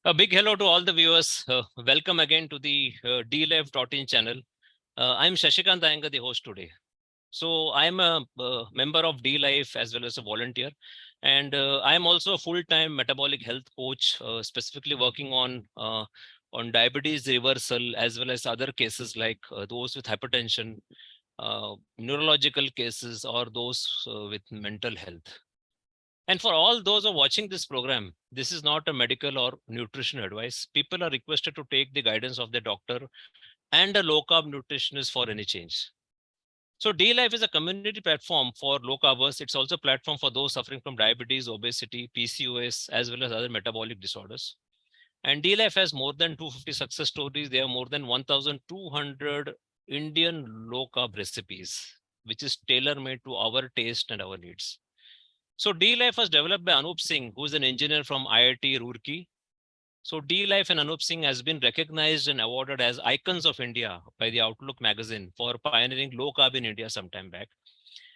A big hello to all the viewers. Welcome again to the DLive.in channel. I'm Shashikant, the host today. So I'm a member of DLive as well as a volunteer. And I'm also a full-time metabolic health coach, specifically working on diabetes reversal as well as other cases like those with hypertension, neurological cases, or those with mental health. And for all those who are watching this program, this is not a medical or nutrition advice. People are requested to take the guidance of their doctor and a low carb nutritionist for any change. So DLife is a community platform for low carbers. It's also a platform for those suffering from diabetes, obesity, PCOS, as well as other metabolic disorders. And DLife has more than 250 success stories. There are more than 1,200 Indian low carb recipes, which is tailor-made to our taste and our needs. So DLife was developed by Anup Singh, who is an engineer from IIT Roorkee. So DLife and Anup Singh has been recognized and awarded as icons of India by the Outlook magazine for pioneering low carb in India sometime back.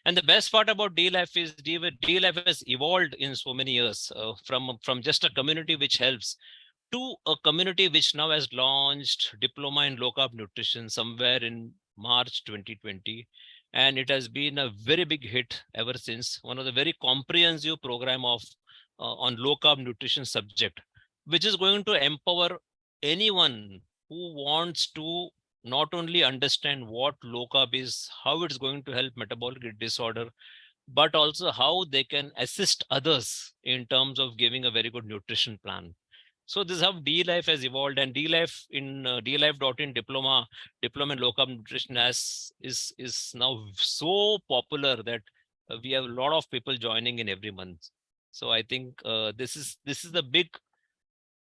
And the best part about DLife is DLife has evolved in so many years from just a community which helps to a community which now has launched diploma in low carb nutrition somewhere in March 2020. And it has been a very big hit ever since. One of the very comprehensive program of on low carb nutrition subject, which is going to empower anyone who wants to not only understand what low carb is, how it's going to help metabolic disorder, but also how they can assist others in terms of giving a very good nutrition plan. So this is how DLife has evolved, and DLife in DLife.in diploma in low carb nutrition is now so popular that we have a lot of people joining in every month. So I think this is the big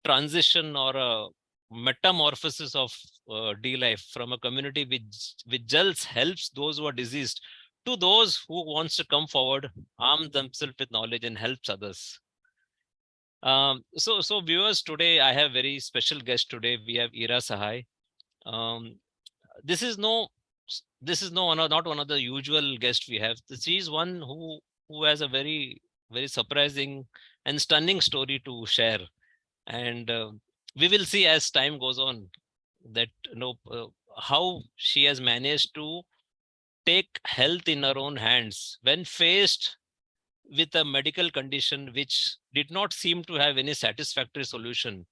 transition or a metamorphosis of DLife from a community which just helps those who are diseased to those who wants to come forward, arm themselves with knowledge and helps others. So viewers, today I have very special guest today. We have Ira Sahai. Um, this is no not one of the usual guests we have. She is one who has a very surprising and stunning story to share. And we will see as time goes on that how she has managed to take health in her own hands when faced with a medical condition which did not seem to have any satisfactory solution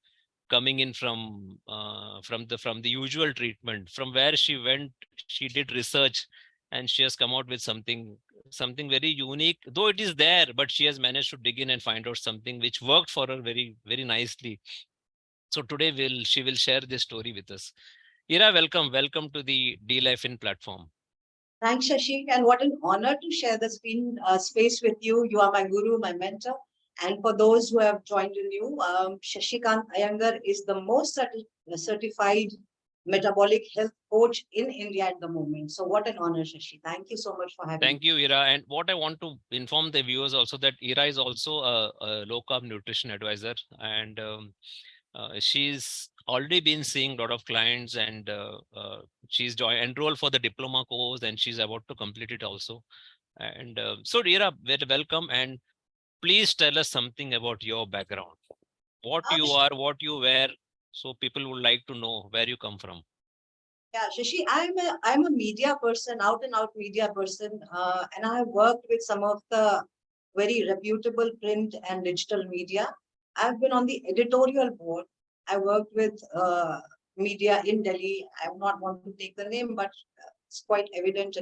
coming in from the usual treatment. From where she went, she did research, and she has come out with something very unique, though it is there, but she has managed to dig in and find out something which worked for her very nicely. So today she will share this story with us. Ira, welcome to the DLife in platform. Thanks, Shashi, and what an honor to share the space with you. You are my guru, my mentor. And for those who have joined new, Shashikant Iyengar is the most certified metabolic health coach in India at the moment. So what an honor, Shashi. Thank you so much for having me. Thank you, Ira. And what I want to inform the viewers also that Ira is also a low carb nutrition advisor, and she's already been seeing a lot of clients, and she's enrolled for the diploma course, and she's about to complete it also. And so Ira, very welcome, and please tell us something about your background, what you are, what you wear, so people would like to know where you come from. Yeah, Shashi, I'm a media person, out and out media person, and I have worked with some of the very reputable print and digital media. I've been on the editorial board. I worked with media in Delhi. I would not want to take the name, but it's quite evident,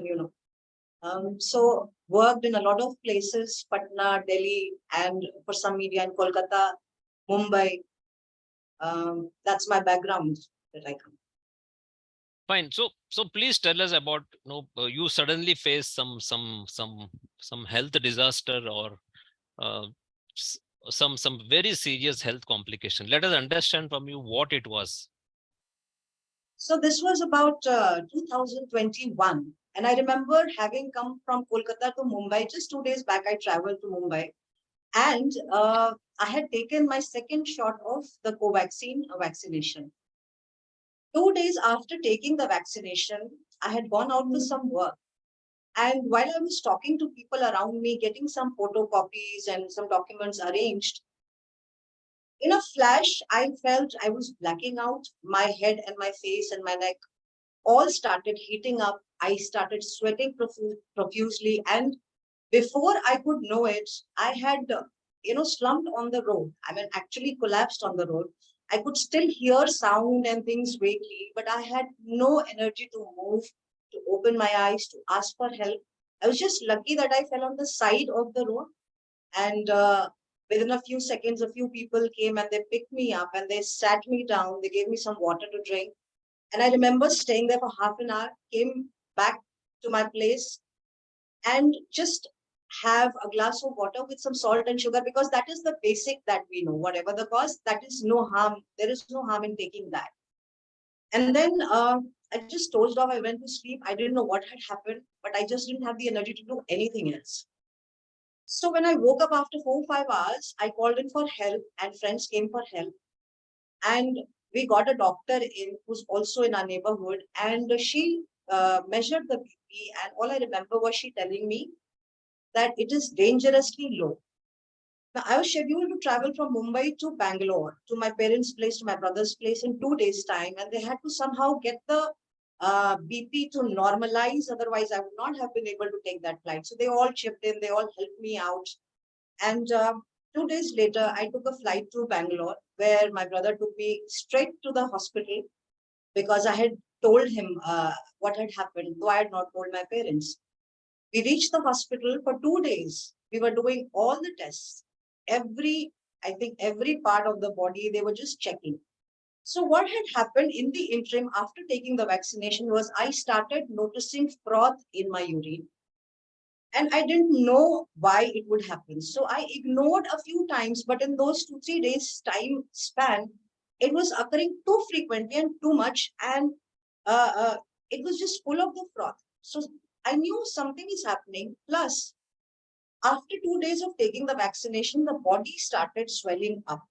and so worked in a lot of places, Patna, Delhi, and for some media in Kolkata, Mumbai. That's my background that I come. Fine. So please tell us about you suddenly face some health disaster or uh, some very serious health complication. Let us understand from you what it was. So this was about 2021. And I remember having come from Kolkata to Mumbai, just 2 days back, I traveled to Mumbai. And I had taken my second shot of the Covaxin vaccination. 2 days after taking the vaccination, I had gone out to some work. And while I was talking to people around me, getting some photocopies and some documents arranged, in a flash, I felt I was blacking out. My head and my face and my neck all started heating up. I started sweating profusely. And before I could know it, I had, slumped on the road. I mean, actually collapsed on the road. I could still hear sound and things vaguely, but I had no energy to move, to open my eyes, to ask for help. I was just lucky that I fell on the side of the road. And within a few seconds, a few people came and they picked me up and they sat me down. They gave me some water to drink. And I remember staying there for half an hour, came back to my place and just have a glass of water with some salt and sugar, because that is the basic that we know. Whatever the cause, that is no harm. There is no harm in taking that. And then I just dozed off. I went to sleep. I didn't know what had happened, but I just didn't have the energy to do anything else. So when I woke up after 4 or 5 hours, I called in for help and friends came for help. And we got a doctor in who's also in our neighborhood. And she measured the BP. And all I remember was she telling me that it is dangerously low. Now, I was scheduled to travel from Mumbai to Bangalore, to my parents' place, to my brother's place in 2 days' time. And they had to somehow get the BP to normalize. Otherwise, I would not have been able to take that flight. So they all chipped in, they all helped me out. And 2 days later, I took a flight to Bangalore, where my brother took me straight to the hospital because I had told him what had happened, though I had not told my parents. We reached the hospital for 2 days. We were doing all the tests. I think every part of the body, they were just checking. So what had happened in the interim after taking the vaccination was I started noticing froth in my urine. And I didn't know why it would happen. So I ignored a few times, but in those 2, 3 days time span, it was occurring too frequently and too much. And it was just full of the froth. So I knew something is happening. Plus, after 2 days of taking the vaccination, the body started swelling up.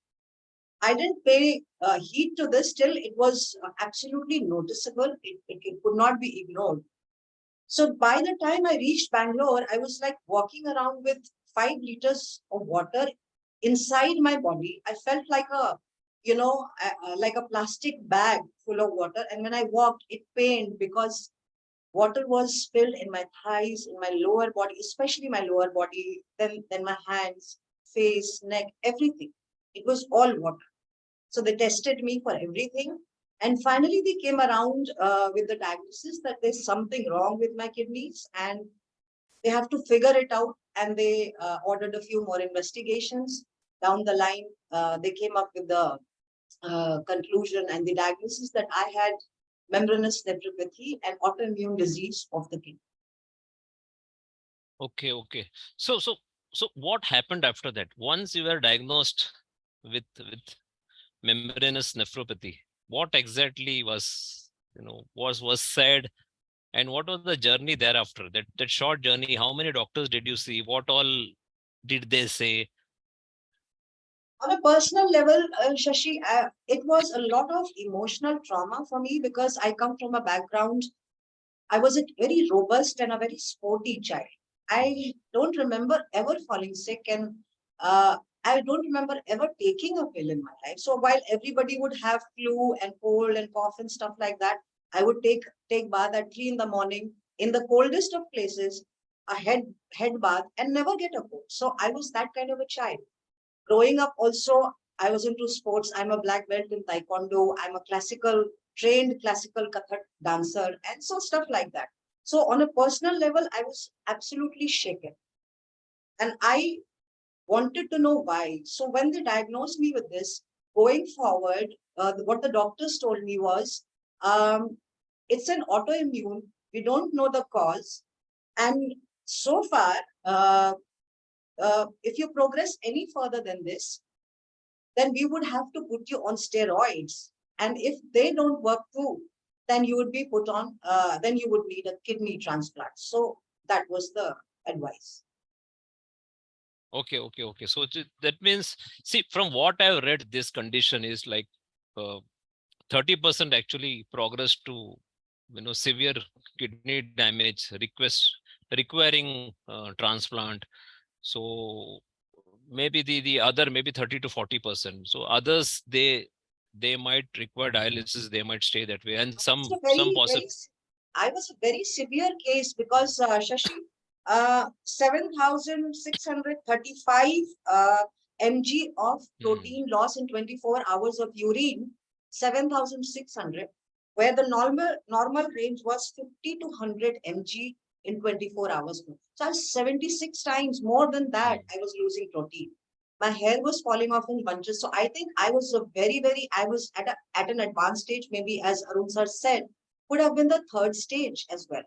I didn't pay heed to this till it was absolutely noticeable. It could not be ignored. So by the time I reached Bangalore, I was like walking around with 5 liters of water inside my body. I felt like like a plastic bag full of water. And when I walked, it pained because water was spilled in my thighs, in my lower body, especially my lower body, then my hands, face, neck, everything. It was all water. So they tested me for everything. And finally, they came around with the diagnosis that there's something wrong with my kidneys and they have to figure it out. And they ordered a few more investigations. Down the line, they came up with the conclusion and the diagnosis that I had membranous nephropathy, an autoimmune disease of the kidney. Okay. So what happened after that? Once you were diagnosed with membranous nephropathy, what exactly was said, and what was the journey thereafter? That short journey. How many doctors did you see? What all did they say? On a personal level, Shashi, it was a lot of emotional trauma for me because I come from a background. I was a very robust and a very sporty child. I don't remember ever falling sick, and I don't remember ever taking a pill in my life. So while everybody would have flu and cold and cough and stuff like that, I would take bath at 3 in the morning in the coldest of places, a head bath, and never get a cold. So I was that kind of a child. Growing up also, I was into sports. I'm a black belt in taekwondo. I'm a trained classical Kathak dancer, and so stuff like that. So on a personal level, I was absolutely shaken. And I wanted to know why. So when they diagnosed me with this, going forward, what the doctors told me was, it's an autoimmune. We don't know the cause. And so far, if you progress any further than this, then we would have to put you on steroids. And if they don't work too, then you would be put on, then you would need a kidney transplant. So that was the advice. Okay. So that means, see, from what I've read, this condition is like 30% actually progress to severe kidney damage, requiring transplant. So maybe the other maybe 30 to 40%. So others, they might require dialysis, they might stay that way, and I was a some very, possible. very, I was a very severe case because Shashi, 7,635 mg of protein loss in 24 hours of urine, 7,600, where the normal range was 50 to 100 mg in 24 hours. So I was 76 times more than that. I was losing protein. My hair was falling off in bunches. So I think I was I was at an advanced stage, maybe as Arun sir said, would have been the third stage as well.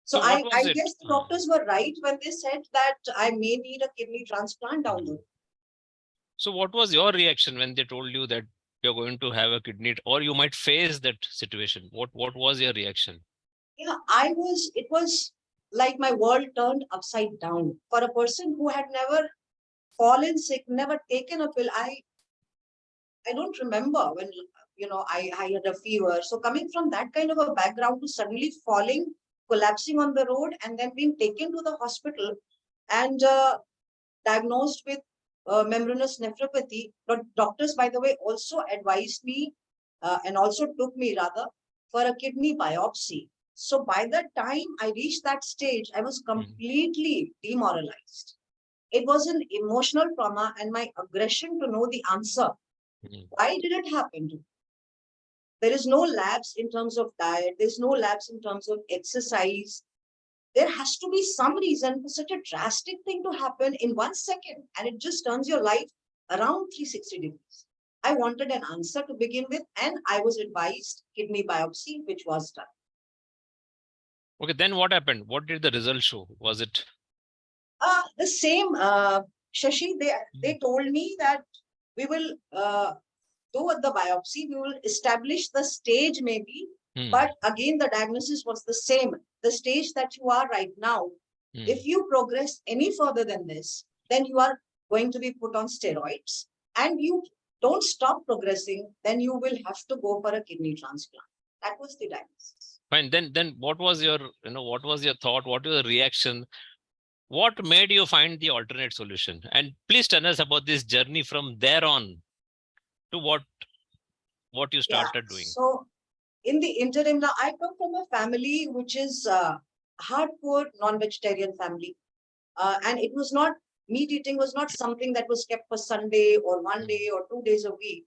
So So what was I it? guess the doctors were right when they said that I may need a kidney transplant down the road. So what was your reaction when they told you that you're going to have a kidney, or you might face that situation? What was your reaction? Yeah, it was like my world turned upside down. For a person who had never fallen sick, never taken a pill, I don't remember when, I had a fever. So coming from that kind of a background to suddenly falling, collapsing on the road, and then being taken to the hospital and diagnosed with membranous nephropathy. But doctors, by the way, also advised me and also took me rather for a kidney biopsy. So by the time I reached that stage, I was completely demoralized. It was an emotional trauma and my aggression to know the answer. Why did it happen to me? There is no labs in terms of diet. There's no labs in terms of exercise. There has to be some reason for such a drastic thing to happen in 1 second, and it just turns your life around 360 degrees. I wanted an answer to begin with, and I was advised kidney biopsy, which was done. Okay, then what happened? What did the result show? Was it The same, Shashi, they told me that we will do the biopsy, we will establish the stage maybe, but again, the diagnosis was the same. The stage that you are right now, if you progress any further than this, then you are going to be put on steroids, and you don't stop progressing, then you will have to go for a kidney transplant. That was the diagnosis. fine? Then what was your, what was your thought? What was your reaction? What made you find the alternate solution? And please tell us about this journey from there on to what you started doing. So in the interim, now I come from a family which is hardcore non-vegetarian family, and it was not, meat eating was not something that was kept for Sunday or 1 day or 2 days a week.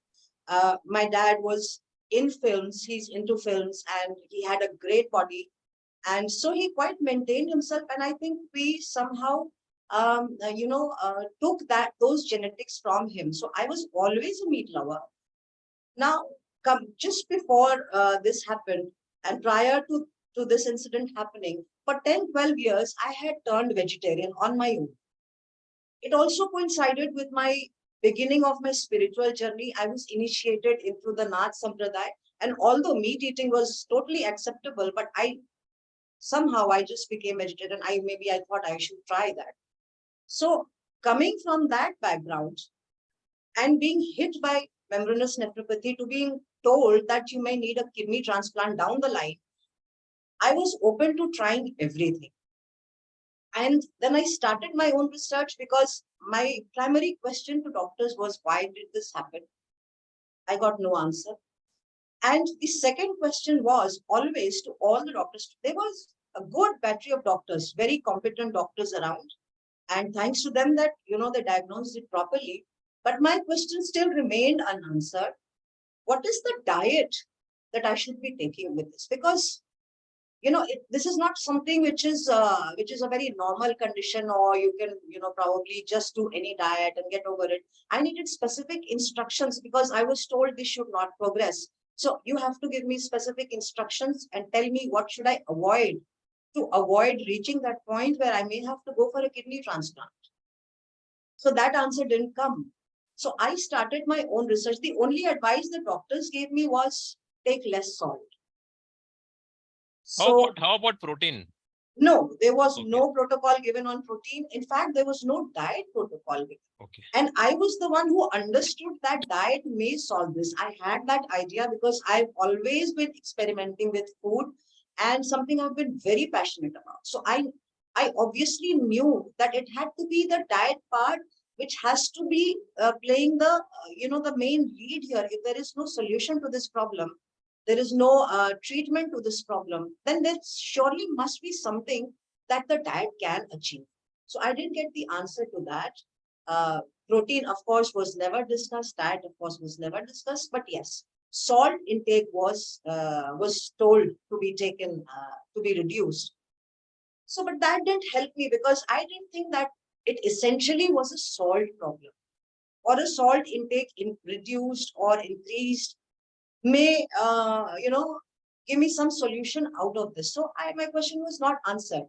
My dad was in films; he's into films, and he had a great body, and so he quite maintained himself. And I think we somehow, took those genetics from him. So I was always a meat lover. Now, just before this happened, and prior to this incident happening, for 10, 12 years, I had turned vegetarian on my own. It also coincided with my beginning of my spiritual journey. I was initiated into the Nath Sampradaya, and although meat eating was totally acceptable, but somehow I just became vegetarian. I thought I should try that. So coming from that background and being hit by membranous nephropathy to being told that you may need a kidney transplant down the line, I was open to trying everything. And then I started my own research because my primary question to doctors was, why did this happen? I got no answer. And the second question was always to all the doctors. There was a good battery of doctors, very competent doctors around. And thanks to them that, they diagnosed it properly. But my question still remained unanswered. What is the diet that I should be taking with this? Because this is not something which is a very normal condition, or you can probably just do any diet and get over it. I needed specific instructions because I was told this should not progress. So you have to give me specific instructions and tell me what should I avoid to avoid reaching that point where I may have to go for a kidney transplant. So that answer didn't come. So I started my own research. The only advice the doctors gave me was take less salt. So How about protein? no, there was no protocol given on protein. In fact, there was no diet protocol given. Okay. And I was the one who understood that diet may solve this. I had that idea because I've always been experimenting with food and something I've been very passionate about. So I obviously knew that it had to be the diet part which has to be playing the, the main lead here. If there is no solution to this problem, there is no treatment to this problem, then there surely must be something that the diet can achieve. So I didn't get the answer to that. Uh, Protein, of course, was never discussed. Diet, of course, was never discussed. But yes, salt intake was told to be taken, to be reduced. So, but that didn't help me because I didn't think that it essentially was a salt problem, or a salt intake reduced or increased may, give me some solution out of this. So my question was not answered.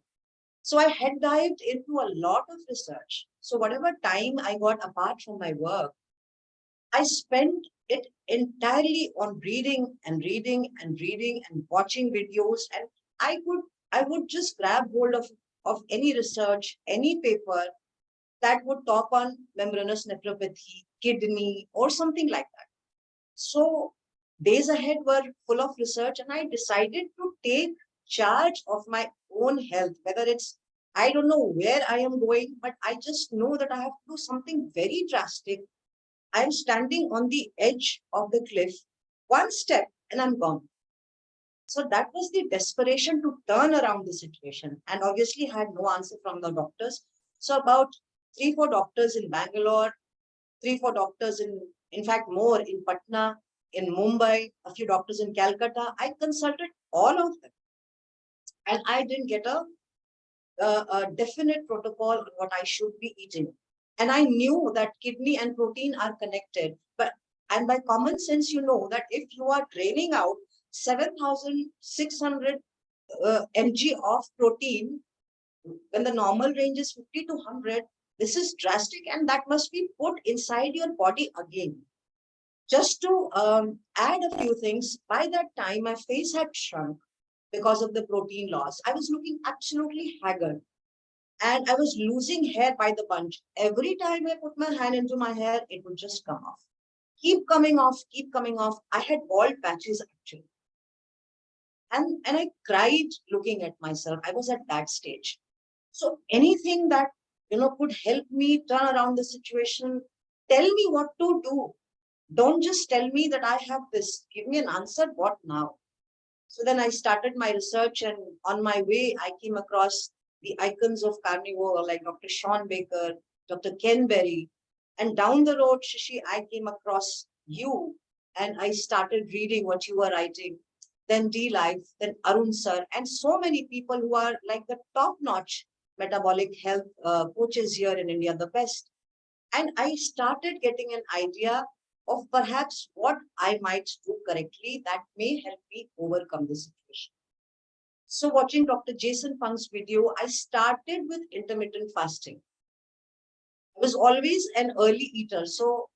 So I had dived into a lot of research. So whatever time I got apart from my work, I spent it entirely on reading and reading and reading and watching videos. And I would just grab hold of any research, any paper that would talk on membranous nephropathy, kidney, or something like that. So days ahead were full of research, and I decided to take charge of my own health. Whether it's, I don't know where I am going, but I just know that I have to do something very drastic. I'm standing on the edge of the cliff, one step, and I'm gone. So that was the desperation to turn around the situation, and obviously had no answer from the doctors. So about 3, 4 doctors in Bangalore, 3, 4 doctors in fact, more in Patna, in Mumbai, a few doctors in Calcutta. I consulted all of them, and I didn't get a definite protocol on what I should be eating. And I knew that kidney and protein are connected, and by common sense, you know that if you are draining out 7,600 mg of protein when the normal range is 50 to 100, this is drastic, and that must be put inside your body again. Just to add a few things, by that time my face had shrunk because of the protein loss. I was looking absolutely haggard, and I was losing hair by the bunch. Every time I put my hand into my hair, it would just come off. Keep coming off, keep coming off. I had bald patches actually. And I cried looking at myself. I was at that stage. So anything that could help me turn around the situation, tell me what to do. Don't just tell me that I have this. Give me an answer. What now? So then I started my research, and on my way, I came across the icons of carnivore like Dr. Sean Baker, Dr. Ken Berry. And down the road, Shashi, I came across you, and I started reading what you were writing. Then D Life, then Arun Sir, and so many people who are like the top-notch metabolic health coaches here in India, the best. And I started getting an idea of perhaps what I might do correctly that may help me overcome the situation. So watching Dr. Jason Funk's video, I started with intermittent fasting. I was always an early eater, so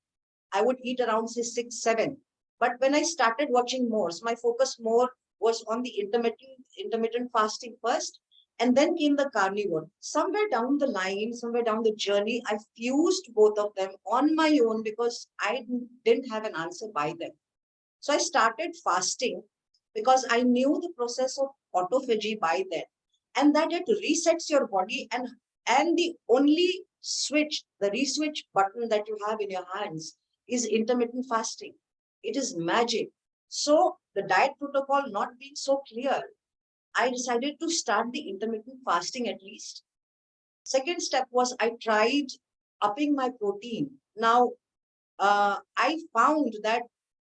I would eat around say 6, 7. But when I started watching more, so my focus more was on the intermittent fasting first, and then came the carnivore. Somewhere down the line, somewhere down the journey, I fused both of them on my own because I didn't have an answer by then. So I started fasting because I knew the process of autophagy by then, and that it resets your body, and the only switch, the reswitch button that you have in your hands is intermittent fasting. It is magic. So the diet protocol not being so clear, I decided to start the intermittent fasting at least. Second step was I tried upping my protein. Now, I found that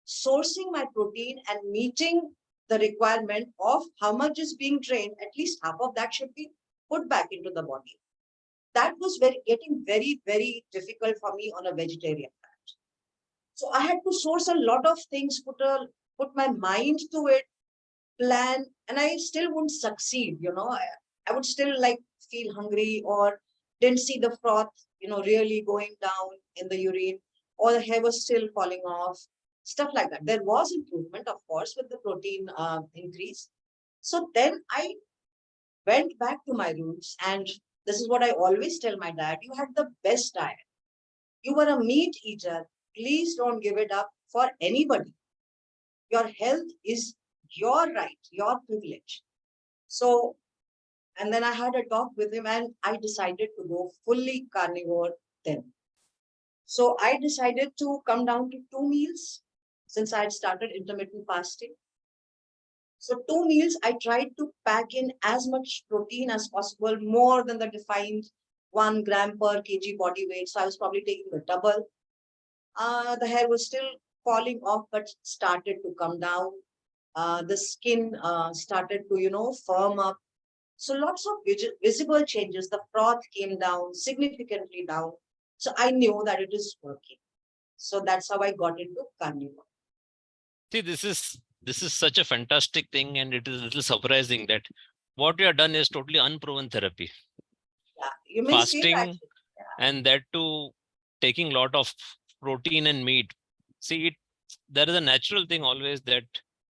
sourcing my protein and meeting the requirement of how much is being drained, at least half of that should be put back into the body. That was getting very, very difficult for me on a vegetarian diet. So I had to source a lot of things, put my mind to it, plan, and I still wouldn't succeed. I would still like feel hungry, or didn't see the froth, really going down in the urine, or the hair was still falling off, stuff like that. There was improvement, of course, with the protein increase. So then I went back to my roots, and this is what I always tell my dad: you had the best diet. You were a meat eater. Please don't give it up for anybody. Your health is your right, your privilege. So, and then I had a talk with him, and I decided to go fully carnivore then. So I decided to come down to 2 meals since I had started intermittent fasting. So 2 meals, I tried to pack in as much protein as possible, more than the defined 1 gram per kg body weight. So I was probably taking the double. The hair was still falling off, but started to come down. The skin started to, firm up. So lots of visible changes. The froth came down significantly down. So I knew that it is working. So that's how I got into Carnivore. See, this is such a fantastic thing, and it is a little surprising that what you have done is totally unproven therapy. Yeah, you may say that. Fasting, and that too taking lot of protein and meat. See, there is a natural thing always that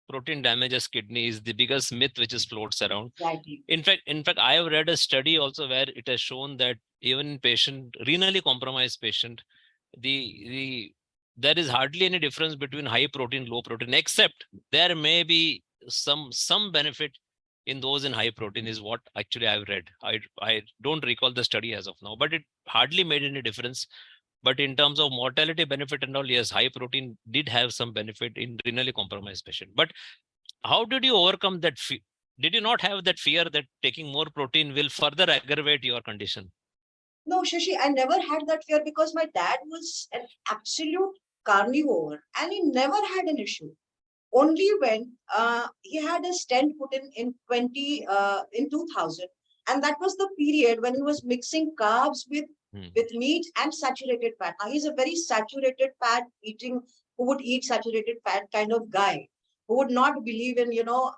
protein damages kidney is the biggest myth which is floats around. Exactly. In fact, I have read a study also where it has shown that even in renally compromised patient, the there is hardly any difference between high protein, low protein, except there may be some benefit in those in high protein is what actually I've read. I don't recall the study as of now, but it hardly made any difference. But in terms of mortality benefit and all, yes, high protein did have some benefit in renally compromised patient. But how did you overcome that? Did you not have that fear that taking more protein will further aggravate your condition? No, Shashi, I never had that fear because my dad was an absolute carnivore and he never had an issue. Only when he had a stent put in 2000, and that was the period when he was mixing carbs with meat and saturated fat. Now he's a very saturated fat eating, who would eat saturated fat kind of guy, who would not believe in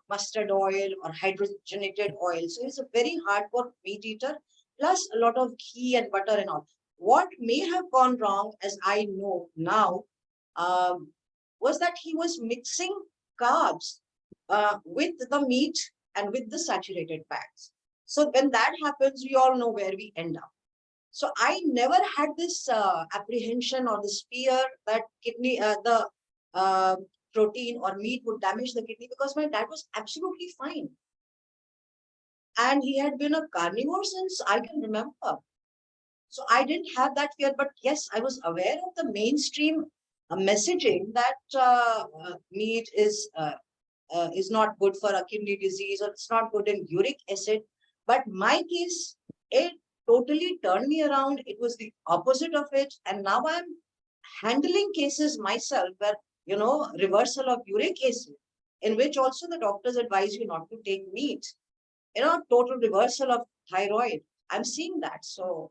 mustard oil or hydrogenated oil. So he's a very hardcore meat eater, plus a lot of ghee and butter and all. What may have gone wrong, as I know now, um, was that he was mixing carbs with the meat and with the saturated fats. So when that happens, we all know where we end up. So I never had this apprehension or this fear that the uh, protein or meat would damage the kidney, because my dad was absolutely fine. And he had been a carnivore since I can remember. So I didn't have that fear, but yes, I was aware of the mainstream messaging that meat is not good for a kidney disease, or it's not good in uric acid. But my case, it totally turned me around. It was the opposite of it. And now I'm handling cases myself where, reversal of uric acid, in which also the doctors advise you not to take meat, total reversal of thyroid. I'm seeing that. So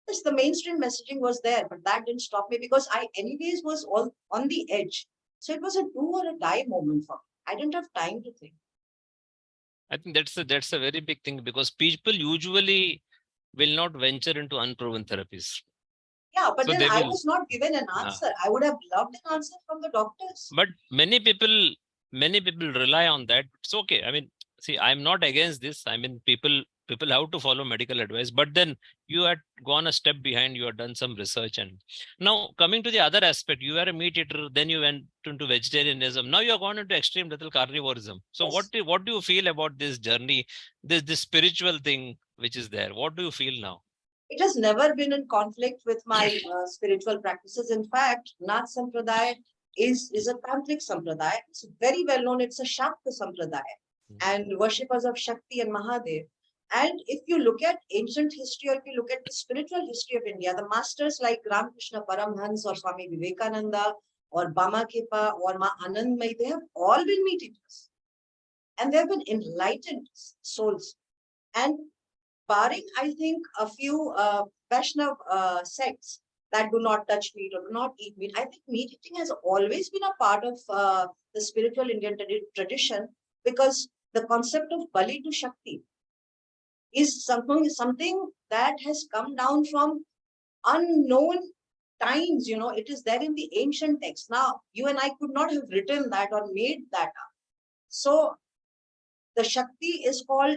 yes, the mainstream messaging was there, but that didn't stop me because I anyways was all on the edge. So it was a do or a die moment for me. I didn't have time to think. I think that's a very big thing, because people usually will not venture into unproven therapies. Yeah, but So then they I will. was not given an answer. I would have loved an answer from the doctors. But many people rely on that. It's okay. I mean, see, I'm not against this. I mean, people have to follow medical advice, but then you had gone a step behind. You had done some research. And now coming to the other aspect, you were a meat eater, then you went into vegetarianism, now you're gone into extreme little carnivorism. So Yes. what do you feel about this journey, this spiritual thing which is there? What do you feel now? It has never been in conflict with my spiritual practices. In fact, Nath Sampradaya is a tantric sampradaya. It's very well known. It's a Shakta sampradaya, and worshippers of Shakti and Mahadev. And if you look at ancient history, or if you look at the spiritual history of India, the masters like Ramakrishna Paramhans or Swami Vivekananda or Bama Kepa or Ma Anandmai, they have all been meat eaters. And they have been enlightened souls. And barring, I think, a few Vaishnav sects that do not touch meat or do not eat meat, I think meat eating has always been a part of the spiritual Indian tradition, because the concept of Bali to Shakti is something that has come down from unknown times. It is there in the ancient text. Now, you and I could not have written that or made that up. So the Shakti is called,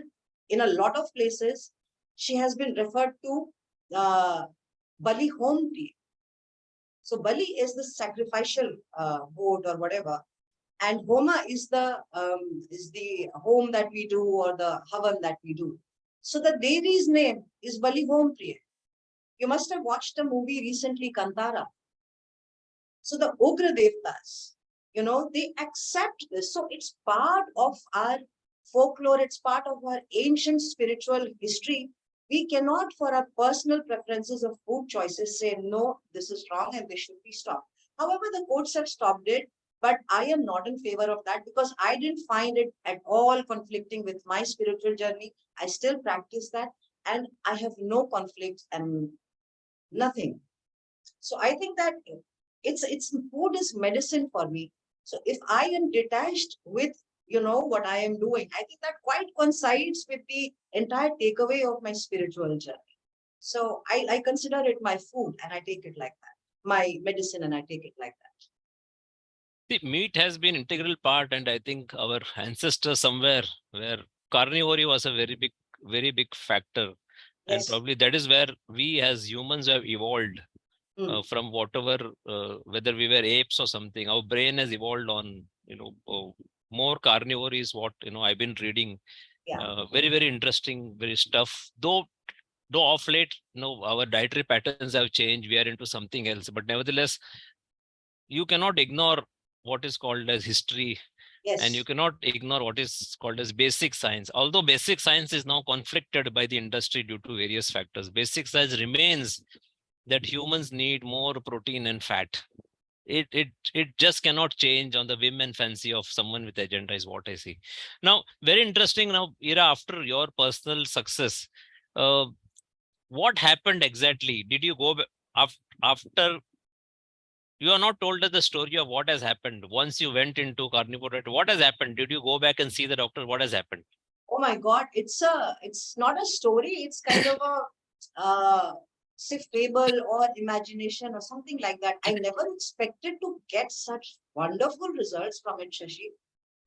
in a lot of places, she has been referred to Bali home tea. So Bali is the sacrificial goat or whatever, and Homa is the home that we do, or the Havan that we do. So the Devi's name is Bali Home Priya. You must have watched a movie recently, Kantara. So the Ugra Devtas, they accept this. So it's part of our folklore, it's part of our ancient spiritual history. We cannot, for our personal preferences of food choices, say, no, this is wrong and this should be stopped. However, the courts have stopped it, but I am not in favor of that because I didn't find it at all conflicting with my spiritual journey. I still practice that and I have no conflicts and nothing. So I think that it's food is medicine for me. So if I am detached with what I am doing, I think that quite coincides with the entire takeaway of my spiritual journey. So I consider it my food and I take it like that. My medicine and I take it like that. The meat has been integral part, and I think our ancestors somewhere where carnivore was a very big factor, and Yes. probably that is where we as humans have evolved from whatever, whether we were apes or something. Our brain has evolved on, more carnivore is what I've been reading. Yeah. Very interesting, very stuff. Though of late, our dietary patterns have changed. We are into something else, but nevertheless, you cannot ignore what is called as history, and you Yes. cannot ignore what is called as basic science. Although basic science is now conflicted by the industry due to various factors, basic science remains that humans need more protein and fat. It just cannot change on the whim and fancy of someone with agenda, is what I see. Now, very interesting. Now, Ira, after your personal success, uh, what happened exactly? Did you go after you are not told us the story of what has happened once you went into carnivore diet? What has happened? Did you go back and see the doctor? What has happened? Oh my God, it's not a story. It's kind of a say fable or imagination or something like that. I never expected to get such wonderful results from it, Shashi.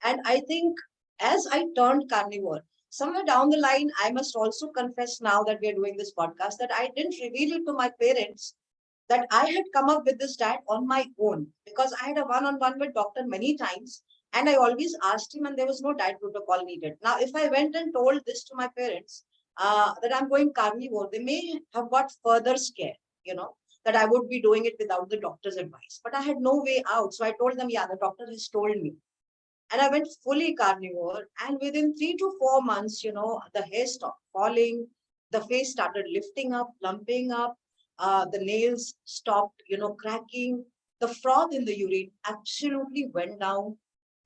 And I think as I turned carnivore, somewhere down the line, I must also confess now that we are doing this podcast that I didn't reveal it to my parents that I had come up with this diet on my own because I had a one-on-one with doctor many times and I always asked him and there was no diet protocol needed. Now, if I went and told this to my parents that I'm going carnivore, they may have got further scared, that I would be doing it without the doctor's advice. But I had no way out. So I told them, yeah, the doctor has told me. And I went fully carnivore. And within 3 to 4 months, the hair stopped falling, the face started lifting up, plumping up, the nails stopped, cracking. The froth in the urine absolutely went down.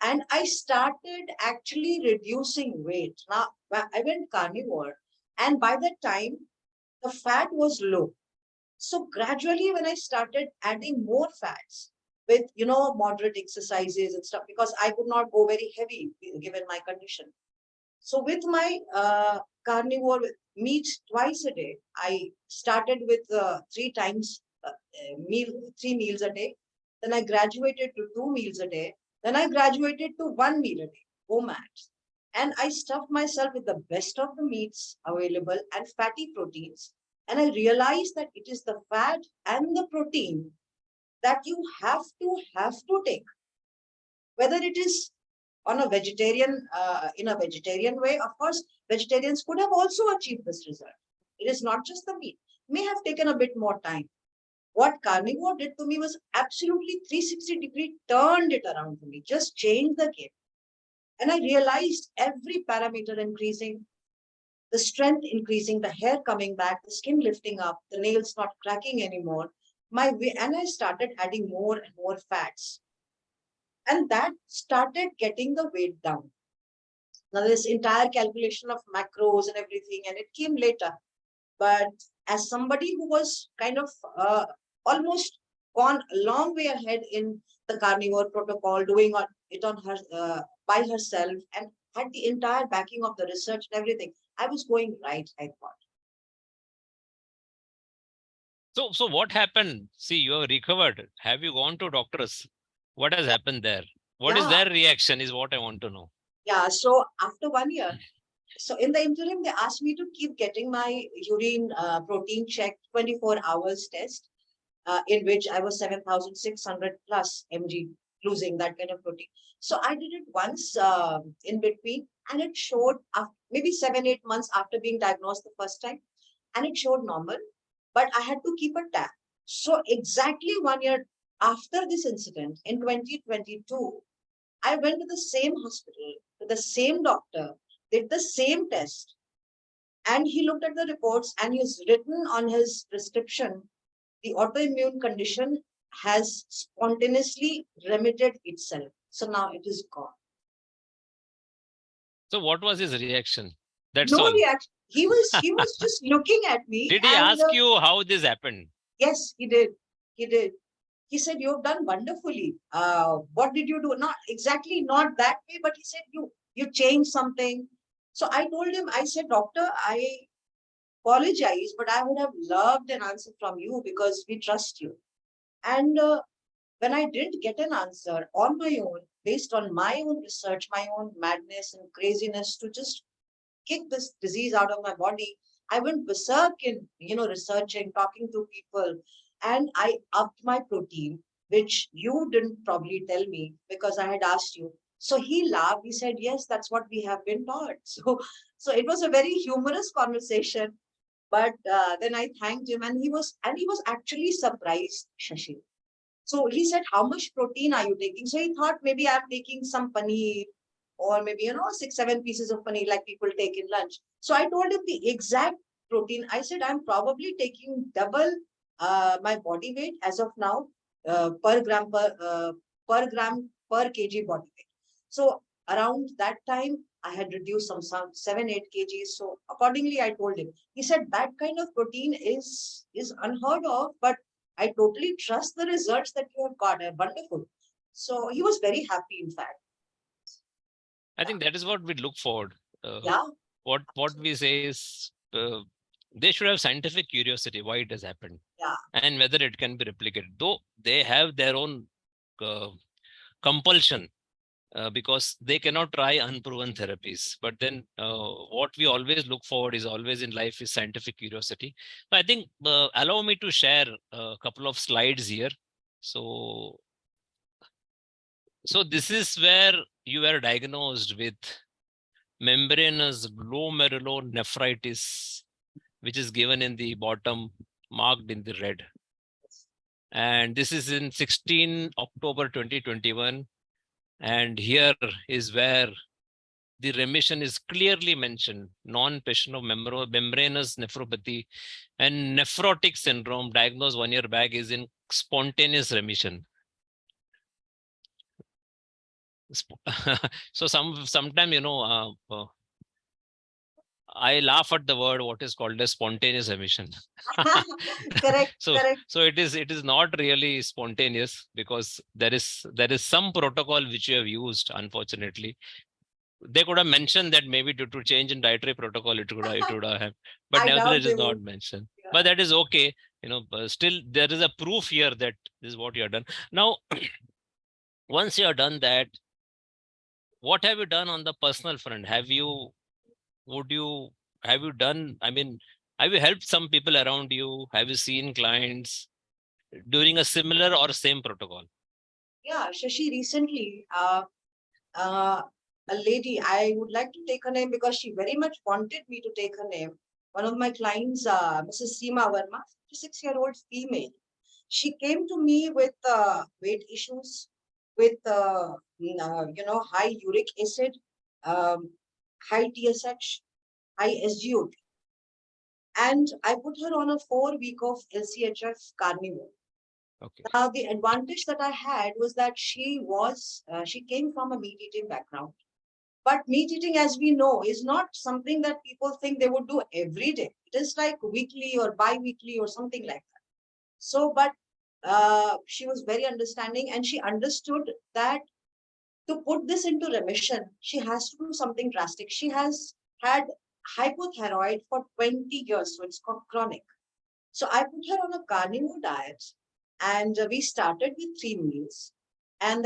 And I started actually reducing weight. Now, I went carnivore. And by that time, the fat was low. So gradually, when I started adding more fats with, moderate exercises and stuff, because I could not go very heavy given my condition. So with my carnivore with meat twice a day, I started with 3 times meal, 3 meals a day. Then I graduated to 2 meals a day. Then I graduated to 1 meal a day, max. And I stuffed myself with the best of the meats available and fatty proteins. And I realized that it is the fat and the protein that you have to take, whether it is on a vegetarian in a vegetarian way. Of course, vegetarians could have also achieved this result. It is not just the meat. May have taken a bit more time. What carnivore did to me was absolutely 360-degree turned it around for me, just changed the game. And I realized every parameter increasing, the strength increasing, the hair coming back, the skin lifting up, the nails not cracking anymore. And I started adding more and more fats. And that started getting the weight down. Now, this entire calculation of macros and everything, and it came later. But as somebody who was kind of almost gone a long way ahead in the carnivore protocol, doing it on her by herself, and had the entire backing of the research and everything, I was going right, I thought. So what happened? See, you have recovered. Have you gone to doctors? What has happened there? What is Yeah, their reaction is what I want to know. yeah. So after 1 year, so in the interim, they asked me to keep getting my urine protein checked 24 hours test, in which I was 7,600 plus mg losing that kind of protein. So I did it once in between, and it showed after, maybe 7, 8 months after being diagnosed the first time, and it showed normal, but I had to keep a tab. So exactly 1 year After this incident in 2022, I went to the same hospital, to the same doctor, did the same test, and he looked at the reports and he's written on his prescription, the autoimmune condition has spontaneously remitted itself. So now it is gone. So what was his reaction? That's No all. reaction. He was just looking at me. Did he And ask you how this happened? yes, he did. He did. He said, "You've done wonderfully. What did you do?" Not exactly, not that way, but he said, "You changed something." So I told him, I said, "Doctor, I apologize, but I would have loved an answer from you because we trust you." And when I didn't get an answer on my own, based on my own research, my own madness and craziness to just kick this disease out of my body, I went berserk in, researching, talking to people, and I upped my protein, which you didn't probably tell me because I had asked you. So he laughed. He said, "Yes, that's what we have been taught." So it was a very humorous conversation. But then I thanked him, and he was actually surprised, Shashi. So he said, "How much protein are you taking?" So he thought maybe I'm taking some paneer or maybe, 6, 7 pieces of paneer like people take in lunch. So I told him the exact protein. I said, "I'm probably taking double my body weight as of now, per gram per kg body weight." So around that time, I had reduced some 7, 8 kgs. So accordingly, I told him. He said that kind of protein is unheard of, but I totally trust the results that you have got. Wonderful. So he was very happy, in fact. I think that is what we look forward. Yeah. What we say is they should have scientific curiosity why it has happened, Yeah. and whether it can be replicated. Though they have their own compulsion because they cannot try unproven therapies. But then what we always look forward is always in life is scientific curiosity. So I think allow me to share a couple of slides here. So this is where you were diagnosed with membranous glomerulonephritis, which is given in the bottom, marked in the red. And this is in 16 October 2021. And here is where the remission is clearly mentioned: non-patient of membranous nephropathy and nephrotic syndrome diagnosed 1 year back is in spontaneous remission. So sometime, I laugh at the word what is called as spontaneous emission. Correct. So Correct. it is not really spontaneous because there is some protocol which you have used. Unfortunately, they could have mentioned that maybe due to change in dietary protocol it would have, but I doubt nevertheless it they is not would. mentioned. Yeah. But that is okay. Still there is a proof here that this is what you have done. Now, once you have done that, what have you done on the personal front? Would you have you done, I mean, have you helped some people around you? Have you seen clients during a similar or same protocol? Yeah, Shashi, recently, uh, a lady, I would like to take her name because she very much wanted me to take her name. One of my clients, Mrs. Seema Verma, 56-year-old female. She came to me with weight issues, with high uric acid, um, high TSH, high SGOT, and I put her on a 4 week of LCHF Carnivore. Okay. Now the advantage that I had was that she came from a meat eating background. But meat eating, as we know, is not something that people think they would do every day. It is like weekly or bi-weekly or something like that. So, but she was very understanding, and she understood that to put this into remission, she has to do something drastic. She has had hypothyroid for 20 years, so it's chronic. So I put her on a carnivore diet, and we started with 3 meals, and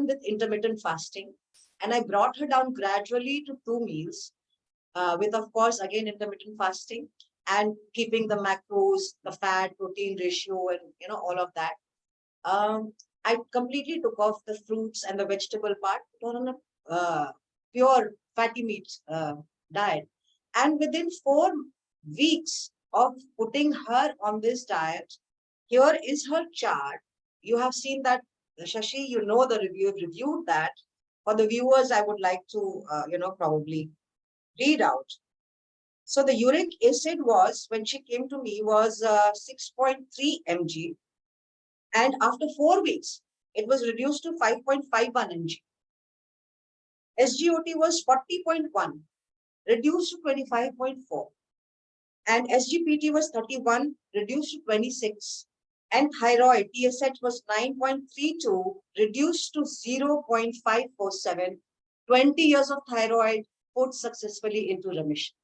with intermittent fasting. And I brought her down gradually to 2 meals, with, of course, again intermittent fasting and keeping the macros, the fat protein ratio, and all of that. I completely took off the fruits and the vegetable part, put her on a pure fatty meat diet. And within 4 weeks of putting her on this diet, here is her chart. you have seen that, Shashi, you know the review, reviewed that. For the viewers, I would like to, probably read out. So the uric acid was, when she came to me, was 6.3 mg. And after 4 weeks, it was reduced to 5.51 mg. SGOT was 40.1, reduced to 25.4. And SGPT was 31, reduced to 26. And thyroid TSH was 9.32, reduced to 0.547. 20 years of thyroid put successfully into remission.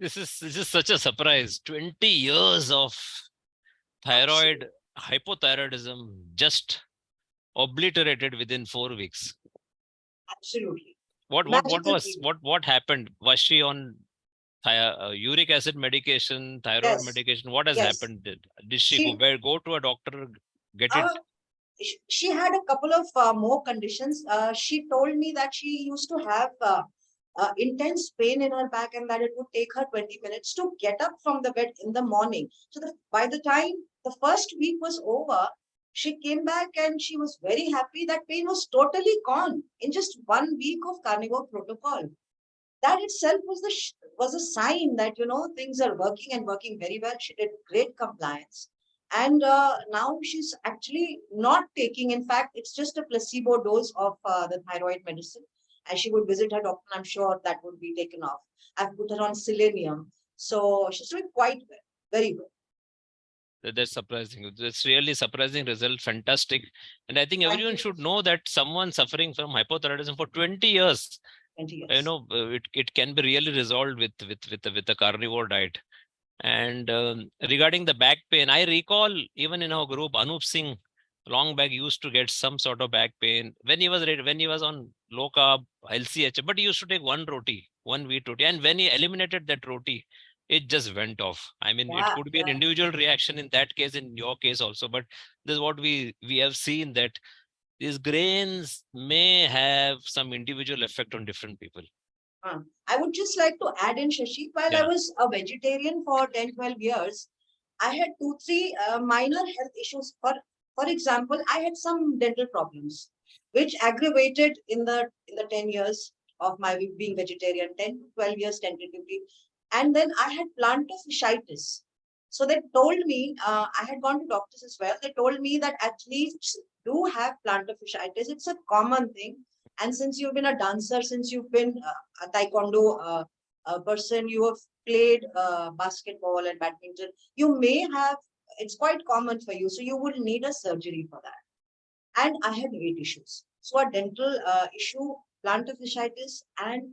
This is such a surprise. 20 years of thyroid hypothyroidism just obliterated within 4 weeks. Absolutely. What happened? Was she on uric acid medication, thyroid Yes. medication? What has Yes. happened? Did she go to a doctor, get it? She had a couple of more conditions. She told me that she used to have intense pain in her back and that it would take her 20 minutes to get up from the bed in the morning. So by the time the first week was over, she came back and she was very happy that pain was totally gone in just 1 week of carnivore protocol. That itself was a sign that, things are working and working very well. She did great compliance. And now she's actually not taking, in fact, it's just a placebo dose of the thyroid medicine. And she would visit her doctor, I'm sure that would be taken off. I've put her on selenium. So she's doing quite well, very well. That's surprising. It's really surprising result. Fantastic. And I think everyone should know that someone suffering from hypothyroidism for 20 years, 20 years. It can be really resolved with the carnivore diet. And regarding the back pain, I recall even in our group, Anup Singh long back used to get some sort of back pain when he was on low carb LCH, but he used to take one wheat roti, and when he eliminated that roti, it just went off. I mean, it could be an individual reaction in that case, in your case also, but this is what we have seen, that these grains may have some individual effect on different people. I would just like to add in, Shashi, while I was a vegetarian for 10, 12 years, I had 2, 3 minor health issues. For example, I had some dental problems, which aggravated in the 10 years of my being vegetarian, 10 to 12 years tentatively. And then I had plantar fasciitis. So they told me, I had gone to doctors as well. They told me that athletes do have plantar fasciitis. It's a common thing. And since you've been a dancer, since you've been a taekwondo person, you have played basketball and badminton, you may have, it's quite common for you. So you will need a surgery for that. And I had weight issues. So a dental issue, plantar fasciitis, and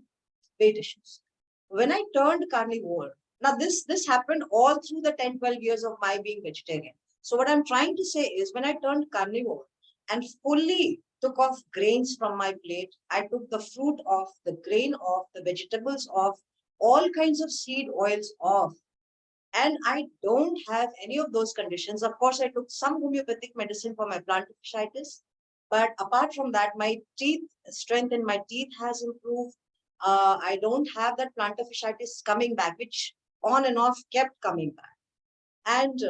weight issues. When I turned carnivore, now this happened all through the 10, 12 years of my being vegetarian. So what I'm trying to say is, when I turned carnivore and fully took off grains from my plate, I took the fruit off, the grain off, the vegetables off, all kinds of seed oils off. And I don't have any of those conditions. Of course, I took some homeopathic medicine for my plantar fasciitis. But apart from that, my strength in my teeth has improved. I don't have that plantar fasciitis coming back, which on and off kept coming back. And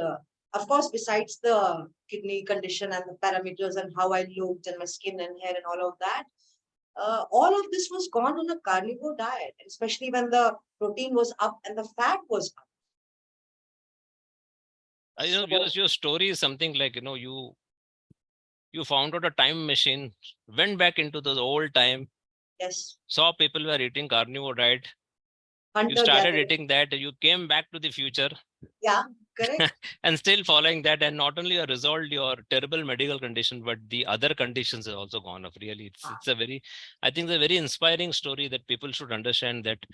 of course, besides the kidney condition and the parameters and how I looked and my skin and hair and all of that, all of this was gone on a carnivore diet, especially when the protein was up and the fat was up. Your story is something like, you found out a time machine, went back into the old time. Yes. Saw people were eating carnivore diet. You started eating that. You came back to the future. Yeah, correct. And still following that, and not only you resolved your terrible medical condition, but the other conditions have also gone off. Really, it's a very, I think, it's a very inspiring story that people should understand that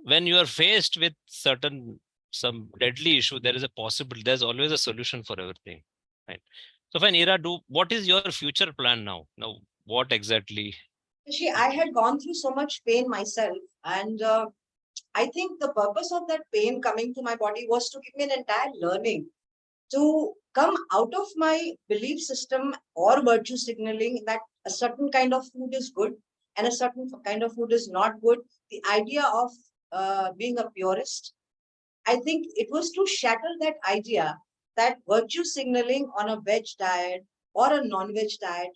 when you are faced with some deadly issue, there's always a solution for everything. Right. So fine, Ira, what is your future plan now? Now, what exactly? I had gone through so much pain myself, and I think the purpose of that pain coming to my body was to give me an entire learning to come out of my belief system or virtue signaling that a certain kind of food is good and a certain kind of food is not good. The idea of being a purist, I think it was to shatter that idea that virtue signaling on a veg diet or a non-veg diet,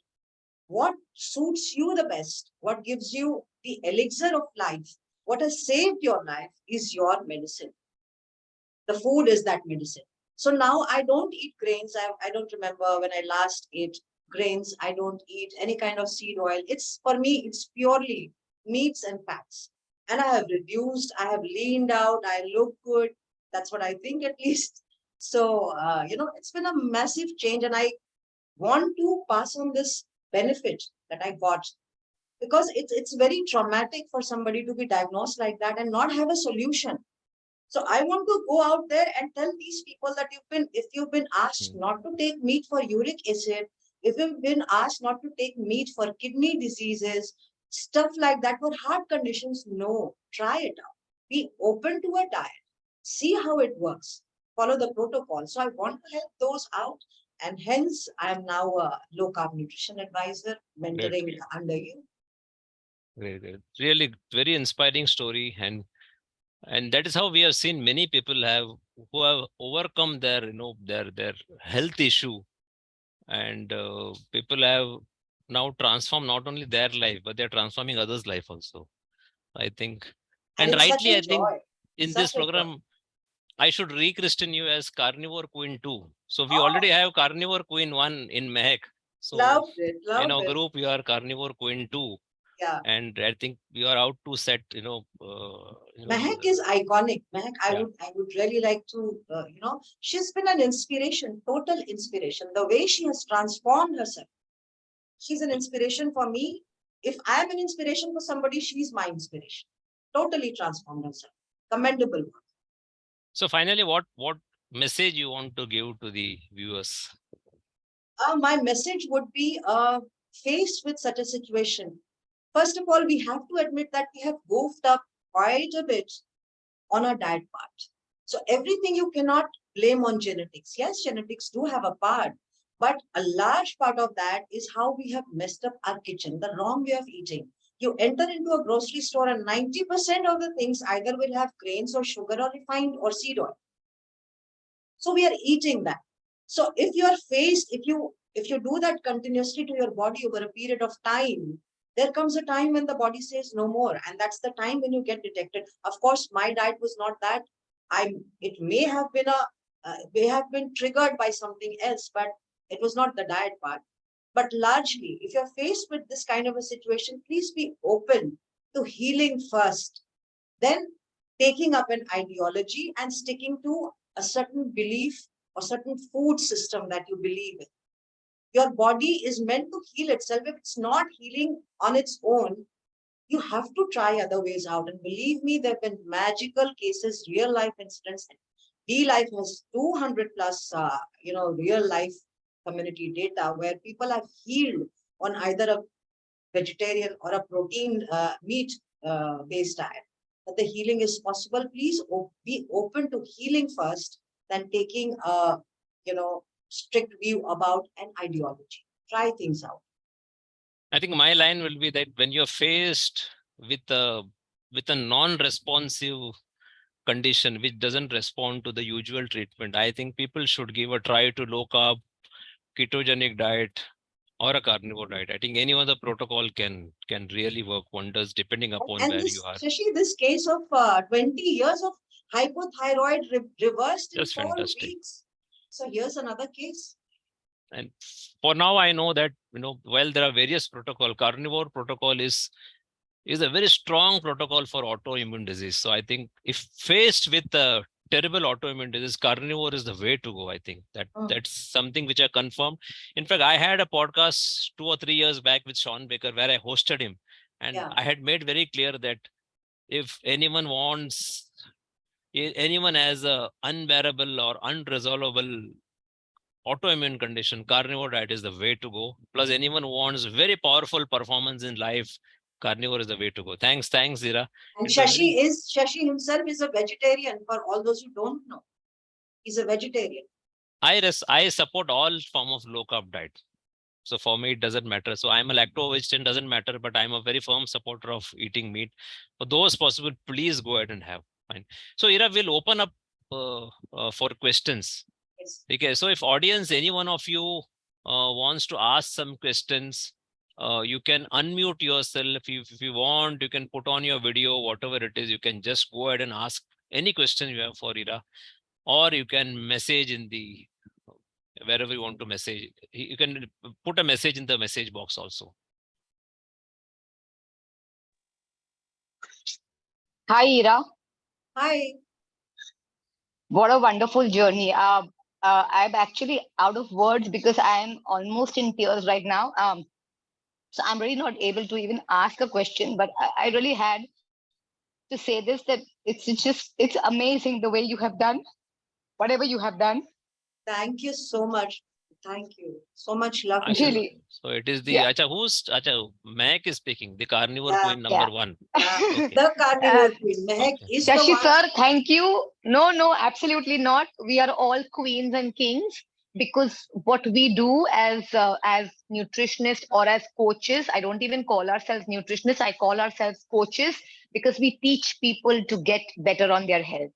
what suits you the best, what gives you the elixir of life, what has saved your life is your medicine. The food is that medicine. So now I don't eat grains. I don't remember when I last ate grains. I don't eat any kind of seed oil. It's for me, it's purely meats and fats. And I have reduced, I have leaned out, I look good. That's what I think at least. So, it's been a massive change. And I want to pass on this benefit that I got because it's very traumatic for somebody to be diagnosed like that and not have a solution. So I want to go out there and tell these people that if you've been asked not to take meat for uric acid, if you've been asked not to take meat for kidney diseases, stuff like that for heart conditions, no, try it out. Be open to a diet. See how it works. Follow the protocol. So I want to help those out. And hence, I am now a low carb nutrition advisor, mentoring Great. under you. Great. Really very inspiring story. And that is how we have seen many people who have overcome their their health issue, and people have now transformed not only their life but they're transforming others' life also, I think. And And it's such rightly, a I think joy. in this Such a joy. program I should rechristen you as Carnivore Queen 2. So we Oh, already have Carnivore Queen 1 in Mehak. So loved it, in loved our it. group you are Carnivore Queen 2. Yeah. And I think you are out to set, Mehak is iconic. Mehak, yeah. I would really like to, she's been an inspiration, total inspiration. The way she has transformed herself, she's an inspiration for me. If I'm an inspiration for somebody, she's my inspiration. Totally transformed herself. Commendable work. So finally, what message you want to give to the viewers? My message would be faced with such a situation. First of all, we have to admit that we have goofed up quite a bit on our diet part. So everything you cannot blame on genetics. Yes, genetics do have a part, but a large part of that is how we have messed up our kitchen, the wrong way of eating. You enter into a grocery store and 90% of the things either will have grains or sugar or refined or seed oil. So we are eating that. So if you are faced, if you do that continuously to your body over a period of time, there comes a time when the body says no more, and that's the time when you get detected. Of course, my diet was not that. It may have been may have been triggered by something else, but it was not the diet part. But largely, if you're faced with this kind of a situation, please be open to healing first, then taking up an ideology and sticking to a certain belief or certain food system that you believe in. Your body is meant to heal itself. If it's not healing on its own, you have to try other ways out. And believe me, there have been magical cases, real life incidents. D-Life has 200 plus, real life community data where people have healed on either a vegetarian or a protein meat based diet. But the healing is possible. Please be open to healing first, than taking a strict view about an ideology. Try things out. I think my line will be that when you're faced with a non-responsive condition which doesn't respond to the usual treatment, I think people should give a try to low carb, ketogenic diet, or a carnivore diet. I think any other protocol can really work wonders depending upon And where you this, are. Shashi, this case of 20 years of hypothyroid reversed in That's 4 fantastic. weeks. So here's another case. And for now, I know that, while there are various protocol, carnivore protocol is a very strong protocol for autoimmune disease. So I think if faced with a terrible autoimmune disease, carnivore is the way to go. I think that's something which I confirmed. In fact, I had a podcast 2 or 3 years back with Sean Baker where I hosted him. And Yeah. I had made very clear that if anyone has a unbearable or unresolvable autoimmune condition, carnivore diet is the way to go. Plus, anyone who wants very powerful performance in life, carnivore is the way to go. Thanks, Zira. And Shashi himself is a vegetarian. For all those who don't know, he's a vegetarian. I support all form of low carb diet. So for me, it doesn't matter. So I'm a lacto-vegetarian, doesn't matter, but I'm a very firm supporter of eating meat. For those possible, please go ahead and have. Fine. So Ira, we'll open up for questions. Yes. Okay, so if audience, any one of you wants to ask some questions, you can unmute yourself. If you want, you can put on your video, whatever it is, you can just go ahead and ask any question you have for Ira, or you can message in the wherever you want to message. You can put a message in the message box also. Hi, Ira. Hi. What a wonderful journey. I'm actually out of words because I'm almost in tears right now. So I'm really not able to even ask a question, but I really had to say this that it's amazing the way you have done whatever you have done. Thank you so much. Thank you. So much love to Acha, you. Really, so it is the yeah, Mac is speaking, the carnivore Yeah, queen yeah. number one. yeah. Okay, The uh, carnivore queen. Mehak okay. is the Shashi one. sir, thank you. No, no, absolutely not. We are all queens and kings because what we do as nutritionists or as coaches, I don't even call ourselves nutritionists. I call ourselves coaches because we teach people to get better on their health.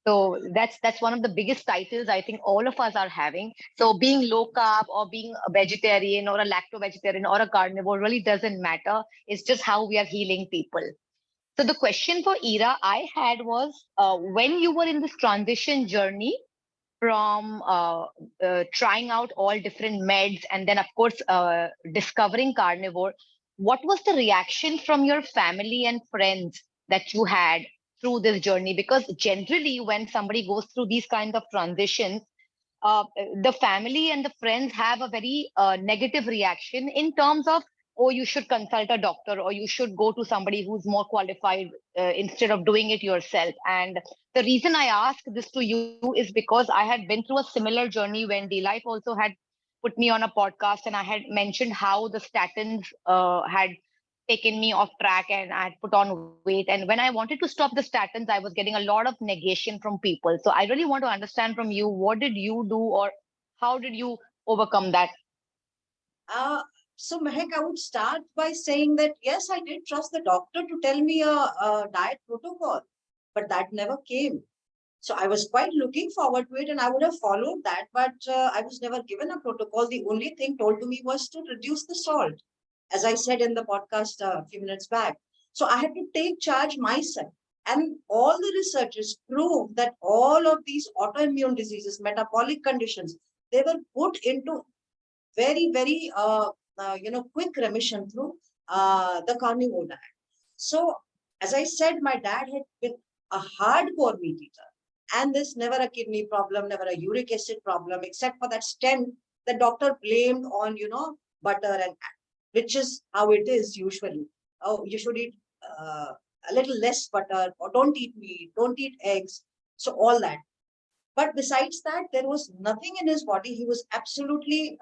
So that's one of the biggest titles I think all of us are having. So being low carb or being a vegetarian or a lacto vegetarian or a carnivore really doesn't matter. It's just how we are healing people. So the question for Ira I had was when you were in this transition journey from trying out all different meds and then, of course, discovering carnivore, what was the reaction from your family and friends that you had through this journey? Because generally, when somebody goes through these kinds of transitions, the family and the friends have a very negative reaction in terms of, oh, you should consult a doctor or you should go to somebody who's more qualified instead of doing it yourself. And the reason I ask this to you is because I had been through a similar journey when D Life also had put me on a podcast, and I had mentioned how the statins had taken me off track and I had put on weight. And when I wanted to stop the statins, I was getting a lot of negation from people. So I really want to understand from you, what did you do or how did you overcome that? So Mehak, I would start by saying that yes, I did trust the doctor to tell me a diet protocol, but that never came. So I was quite looking forward to it and I would have followed that, but I was never given a protocol. The only thing told to me was to reduce the salt, as I said in the podcast a few minutes back. So I had to take charge myself. And all the researchers proved that all of these autoimmune diseases, metabolic conditions, they were put into very quick remission through the carnivore diet. So as I said, my dad had been a hardcore meat eater, and there's never a kidney problem, never a uric acid problem, except for that stent the doctor blamed on butter and fat, which is how it is usually. Oh, you should eat a little less butter, or don't eat meat, don't eat eggs. So all that. But besides that, there was nothing in his body. He was absolutely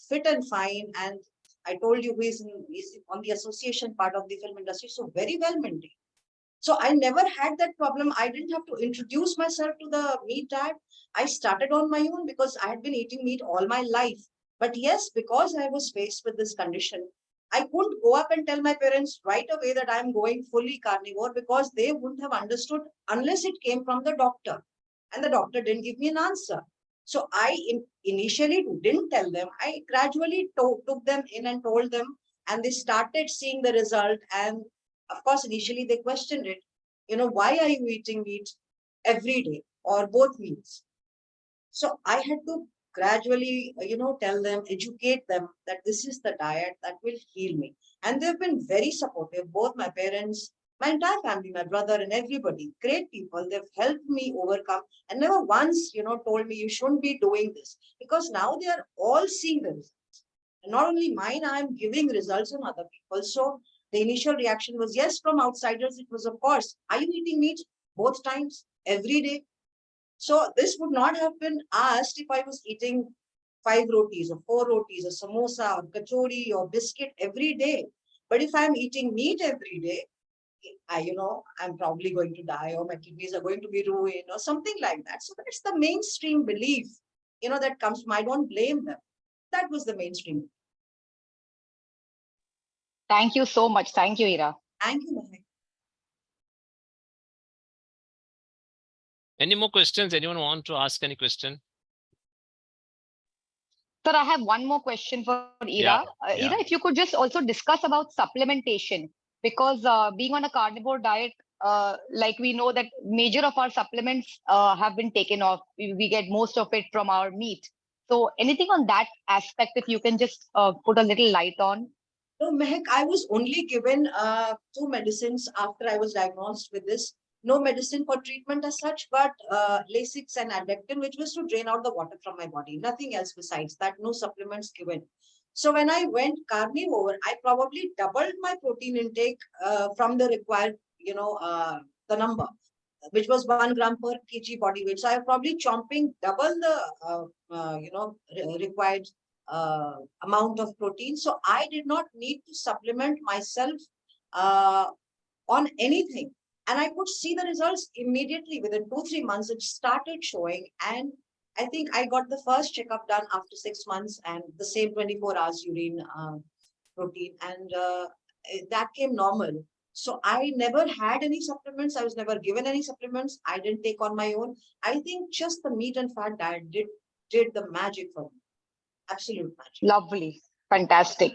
fit and fine. And I told you he's on the association part of the film industry, so very well maintained. So I never had that problem. I didn't have to introduce myself to the meat diet. I started on my own because I had been eating meat all my life. But yes, because I was faced with this condition, I couldn't go up and tell my parents right away that I'm going fully carnivore because they wouldn't have understood unless it came from the doctor. And the doctor didn't give me an answer. So initially didn't tell them. I gradually took them in and told them, and they started seeing the result. And of course, initially they questioned it. Why are you eating meat every day or both meals? So I had to gradually, tell them, educate them that this is the diet that will heal me. And they've been very supportive, both my parents, my entire family, my brother, and everybody. Great people. They've helped me overcome and never once, told me you shouldn't be doing this, because now they are all seeing the results. And not only mine, I'm giving results on other people. So the initial reaction was yes, from outsiders. It was, of course, are you eating meat both times, every day? So this would not have been asked if I was eating 5 rotis or 4 rotis or samosa or kachori or biscuit every day. But if I'm eating meat every day, I'm probably going to die or my kidneys are going to be ruined or something like that. So that's the mainstream belief, that comes from. I don't blame them. That was the mainstream. Thank you so much. Thank you, Ira. Thank you, Mahek. Any more questions? Anyone want to ask any question? Sir, I have one more question for Yeah, Ira. yeah. Ira, if you could just also discuss about supplementation, because being on a carnivore diet, like we know that major of our supplements have been taken off. We get most of it from our meat. So anything on that aspect, if you can just put a little light on. No, Mehak, I was only given two medicines after I was diagnosed with this. No medicine for treatment as such, but Lasix and Advectin, which was to drain out the water from my body. Nothing else besides that. No supplements given. So when I went carnivore, I probably doubled my protein intake from the required, the number, which was 1 gram per kg body weight. So I'm probably chomping double the, required amount of protein. So I did not need to supplement myself uh, on anything. And I could see the results immediately within 2-3 months. It started showing. And I think I got the first checkup done after 6 months and the same 24 hours urine protein. And that came normal. So I never had any supplements. I was never given any supplements. I didn't take on my own. I think just the meat and fat diet did the magic for me. Absolute magic. Lovely, fantastic.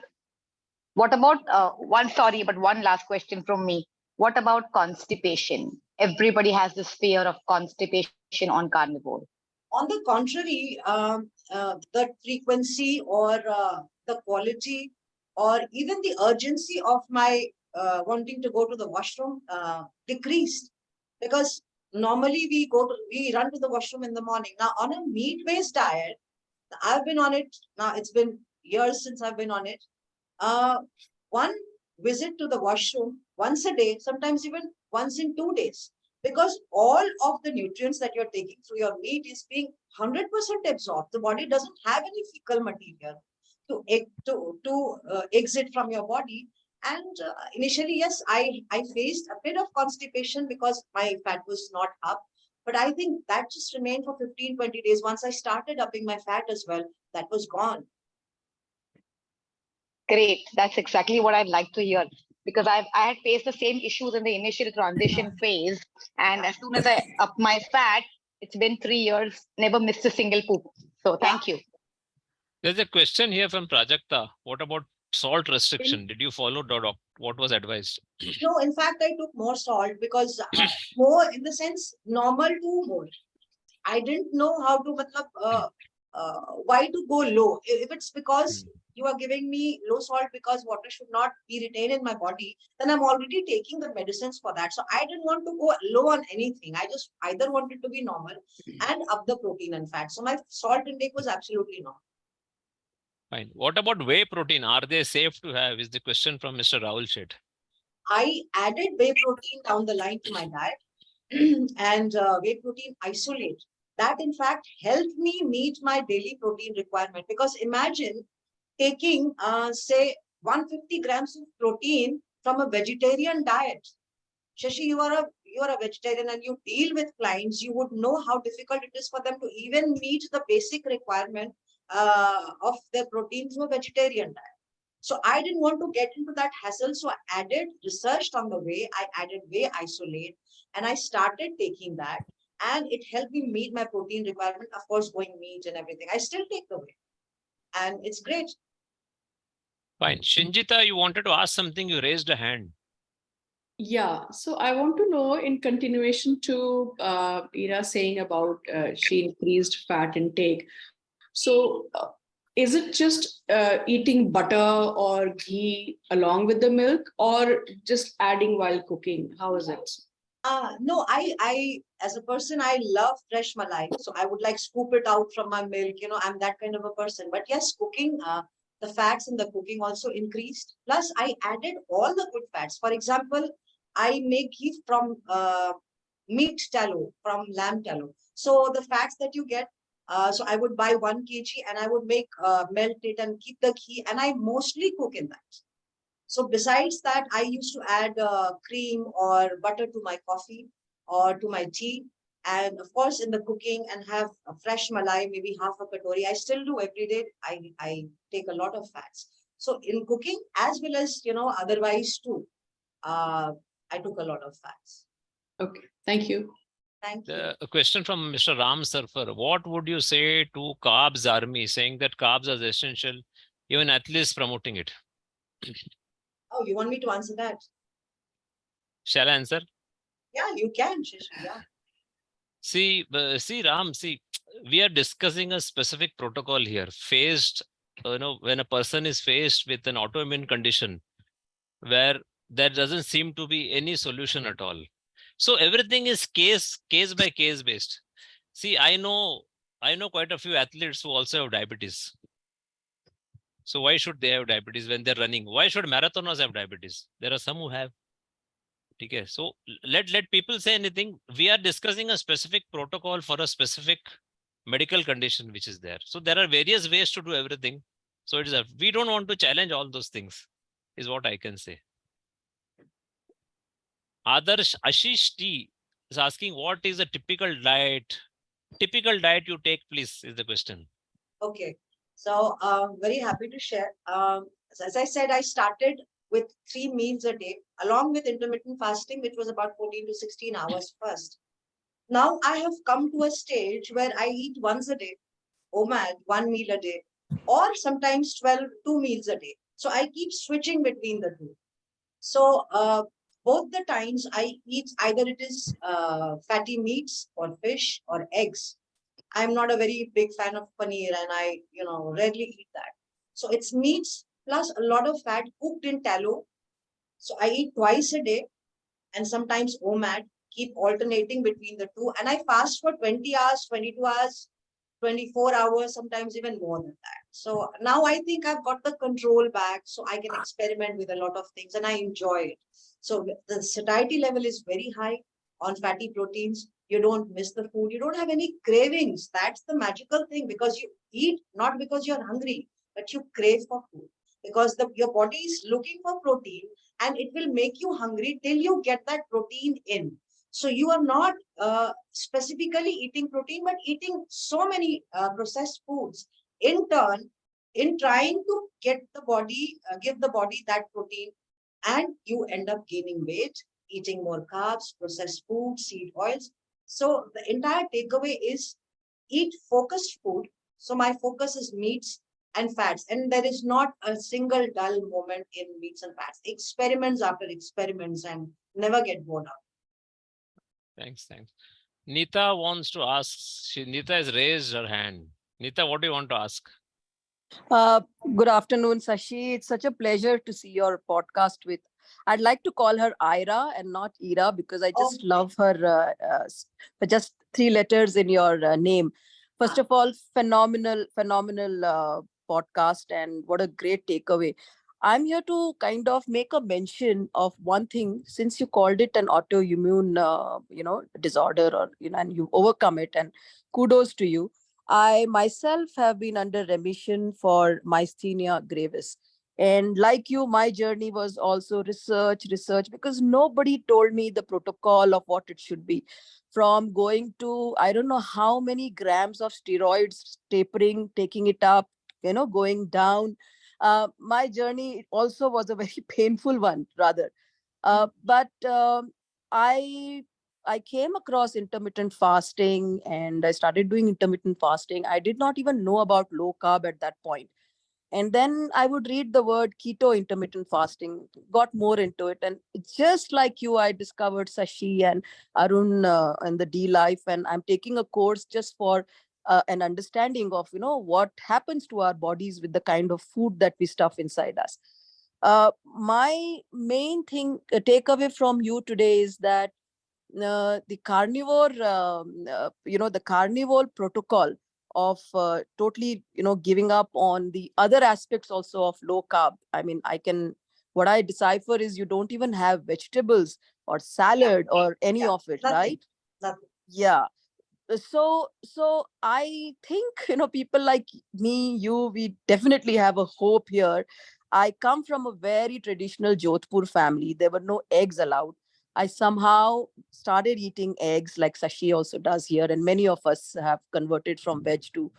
What about one last question from me. What about constipation? Everybody has this fear of constipation on carnivore. On the contrary, the frequency or the quality or even the urgency of my wanting to go to the washroom decreased, because normally we run to the washroom in the morning. Now on a meat-based diet, I've been on it now. It's been years since I've been on it. One visit to the washroom once a day, sometimes even once in 2 days, because all of the nutrients that you're taking through your meat is being 100% absorbed. The body doesn't have any fecal material to exit from your body. And initially, yes, I faced a bit of constipation because my fat was not up. But I think that just remained for 15-20 days. Once I started upping my fat as well, that was gone. Great. That's exactly what I'd like to hear, because I had faced the same issues in the initial transition phase. And as soon as I up my fat, it's been 3 years, never missed a single poop. So thank you. There's a question here from Prajakta. What about salt restriction? Did you follow what was advised? No, in fact, I took more salt because more in the sense normal to more. I didn't know how to, why to go low. If it's because you are giving me low salt because water should not be retained in my body, then I'm already taking the medicines for that. So I didn't want to go low on anything. I just either wanted to be normal and up the protein and fat. So my salt intake was absolutely normal. Fine. What about whey protein? Are they safe to have? Is the question from Mr. Rahul Shet. I added whey protein down the line to my diet and whey protein isolate. That in fact helped me meet my daily protein requirement, because imagine taking say 150 grams of protein from a vegetarian diet. Shashi, you are a vegetarian and you deal with clients. You would know how difficult it is for them to even meet the basic requirement of their protein through a vegetarian diet. So I didn't want to get into that hassle. So I researched on the way. I added whey isolate and I started taking that. And it helped me meet my protein requirement. Of course, going meat and everything. I still take the whey. And it's great. Fine. Shinjita, you wanted to ask something. You raised a hand. Yeah, so I want to know, in continuation to Ira saying about she increased fat intake. So is it just eating butter or ghee along with the milk, or just adding while cooking? How is it? No, I, as a person, I love fresh malai. So I would like scoop it out from my milk. I'm that kind of a person. But yes, cooking, the fats in the cooking also increased. Plus, I added all the good fats. For example, I make ghee from meat tallow, from lamb tallow. So the fats that you get, so I would buy 1 kg and I would make melt it and keep the ghee, and I mostly cook in that. So besides that, I used to add cream or butter to my coffee or to my tea. And of course, in the cooking, and have a fresh malai, maybe half a katori. I still do every day. I take a lot of fats. So in cooking, as well as, otherwise too, I took a lot of fats. Okay, thank you. Thank you. A question from Mr. Ram Surfer. What would you say to carbs army saying that carbs are essential, even athletes promoting it? Oh, you want me to answer that? Shall I answer? Yeah, you can, Shashi. Yeah. See, Ram, we are discussing a specific protocol here. When a person is faced with an autoimmune condition where there doesn't seem to be any solution at all. So everything is case by case based. See, I know quite a few athletes who also have diabetes. So why should they have diabetes when they're running? Why should marathoners have diabetes? There are some who have. Okay, so let people say anything. We are discussing a specific protocol for a specific medical condition which is there. So there are various ways to do everything. So we don't want to challenge all those things, is what I can say. Adarsh Ashish T is asking, what is a typical diet? Typical diet you take, please, is the question. Okay. So very happy to share. As I said, I started with 3 meals a day, along with intermittent fasting, which was about 14 to 16 hours first. Now I have come to a stage where I eat once a day, OMAD, 1 meal a day, or sometimes 2 meals a day. So I keep switching between the two. So both the times I eat either it is fatty meats or fish or eggs. I'm not a very big fan of paneer and I, rarely eat that. So it's meats plus a lot of fat cooked in tallow. So I eat twice a day and sometimes OMAD, keep alternating between the two. And I fast for 20 hours, 22 hours, 24 hours, sometimes even more than that. So now I think I've got the control back so I can experiment with a lot of things and I enjoy it. So the satiety level is very high on fatty proteins. You don't miss the food. You don't have any cravings. That's the magical thing because you eat not because you're hungry, but you crave for food because your body is looking for protein and it will make you hungry till you get that protein in. So you are not specifically eating protein, but eating so many processed foods. In turn, in trying to get the body, give the body that protein, and you end up gaining weight, eating more carbs, processed food, seed oils. So the entire takeaway is eat focused food. So my focus is meats and fats, and there is not a single dull moment in meats and fats. Experiments after experiments, and never get bored of. Thanks. Nita wants to ask. Nita has raised her hand. Nita, what do you want to ask? Good afternoon, Sashi. It's such a pleasure to see your podcast with. I'd like to call her Ira and not Ira because I just love her. Just 3 letters in your name. First of all, phenomenal podcast, and what a great takeaway. I'm here to kind of make a mention of one thing since you called it an autoimmune, disorder, or and you overcome it, and kudos to you. I myself have been under remission for myasthenia gravis. And like you, my journey was also research, because nobody told me the protocol of what it should be. From going to, I don't know how many grams of steroids, tapering, taking it up, going down. My journey also was a very painful one, rather. But I came across intermittent fasting and I started doing intermittent fasting. I did not even know about low carb at that point. And then I would read the word keto intermittent fasting, got more into it. And just like you, I discovered Sashi and Arun and the D Life. And I'm taking a course just for an understanding of, what happens to our bodies with the kind of food that we stuff inside us. My main takeaway from you today is that the carnivore, the carnivore protocol of totally, giving up on the other aspects also of low carb. I mean, what I decipher is you don't even have vegetables or salad or any of it, Nothing. right? Nothing. Yeah. So I think, people like me, you, we definitely have a hope here. I come from a very traditional Jodhpur family. There were no eggs allowed. I somehow started eating eggs like Sashi also does here, and many of us have converted from veg to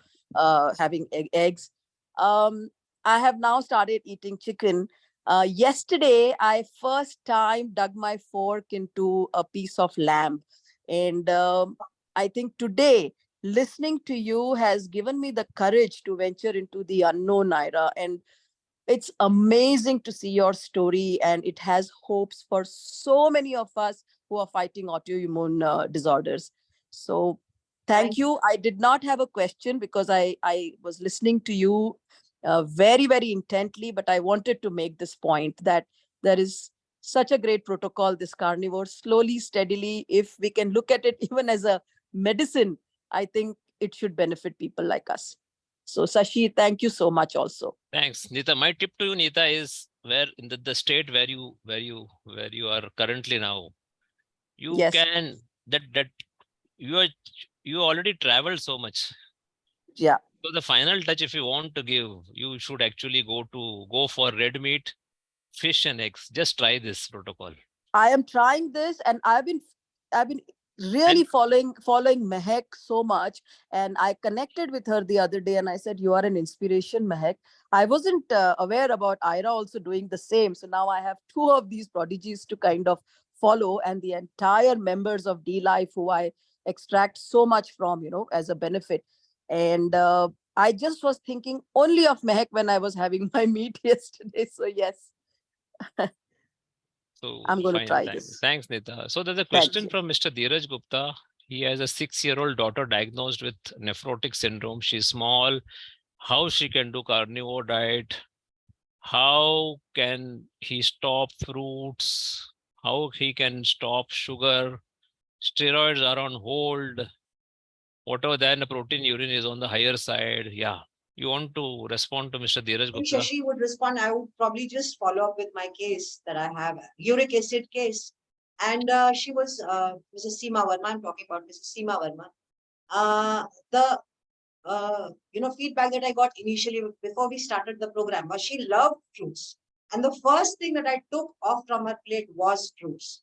having eggs. I have now started eating chicken. Yesterday, I first time dug my fork into a piece of lamb. And I think today, listening to you has given me the courage to venture into the unknown, Ira. And it's amazing to see your story, and it has hopes for so many of us who are fighting autoimmune disorders. So thank Thank you. I did not have a question because I was listening to you very, very intently, but I wanted to make this point that there is such a great protocol, this carnivore, slowly, steadily. If we can look at it even as a medicine, I think it should benefit people like us. So, Sashi, thank you so much also. Thanks, Nita. My tip to you, Nita, is where in the state where you are currently now, you Yes. can that you are you already traveled so much. Yeah. So the final touch, if you want to give, you should actually go for red meat, fish and eggs. Just try this protocol. I am trying this, and I've been really And following Mehak so much. And I connected with her the other day, and I said, "You are an inspiration, Mehak." I wasn't aware about Ira also doing the same. So now I have two of these prodigies to kind of follow, and the entire members of D Life who I extract so much from, as a benefit. And I just was thinking only of Mehak when I was having my meat yesterday. So yes, so I'm going to fine. try Thanks. this. Thanks, Nita. So there's a Thank question you. from Mr. Dheeraj Gupta. He has a 6-year-old daughter diagnosed with nephrotic syndrome. She's small. How she can do carnivore diet? How can he stop fruits? How he can stop sugar? Steroids are on hold. Whatever then the protein urine is on the higher side. Yeah. You want to respond to Mr. Dheeraj Maybe Gupta? Shashi would respond. I would probably just follow up with my case that I have, uric acid case. And she was Mrs. Seema Verma. I'm talking about Mrs. Seema Verma. The feedback that I got initially before we started the program was she loved fruits. And the first thing that I took off from her plate was fruits.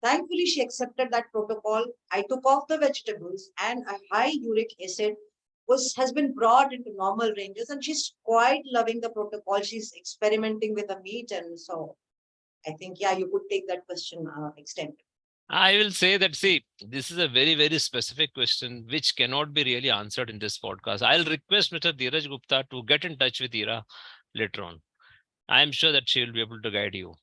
Thankfully, she accepted that protocol. I took off the vegetables, and a high uric acid has been brought into normal ranges, and she's quite loving the protocol. She's experimenting with the meat, and so I think, yeah, you could take that question extent. I will say that, see, this is a very, very specific question which cannot be really answered in this podcast. I'll request Mr. Dheeraj Gupta to get in touch with Ira later on. I'm sure that she will be able to guide you.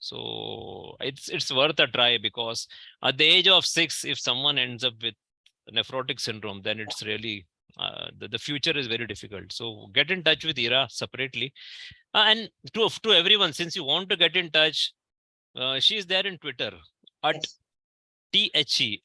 So it's worth a try, because at the age of 6, if someone ends up with nephrotic syndrome, then it's really the future is very difficult. So get in touch with Ira separately. And to everyone, since you want to get in touch, she's there in Twitter at Yes. THE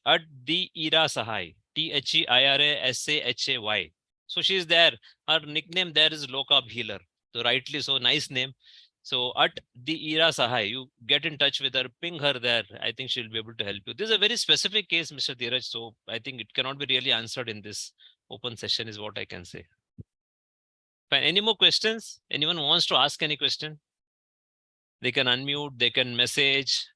at the Ira Sahai, THEIRASAHAY. So she's there. Her nickname there is Low Carb Healer. So rightly so, nice name. So at the Ira Sahai, you get in touch with her, ping her there. I think she'll be able to help you. This is a very specific case, Mr. Dheeraj. So I think it cannot be really answered in this open session, is what I can say. Fine. Any more questions? Anyone wants to ask any question? They can unmute, they can message.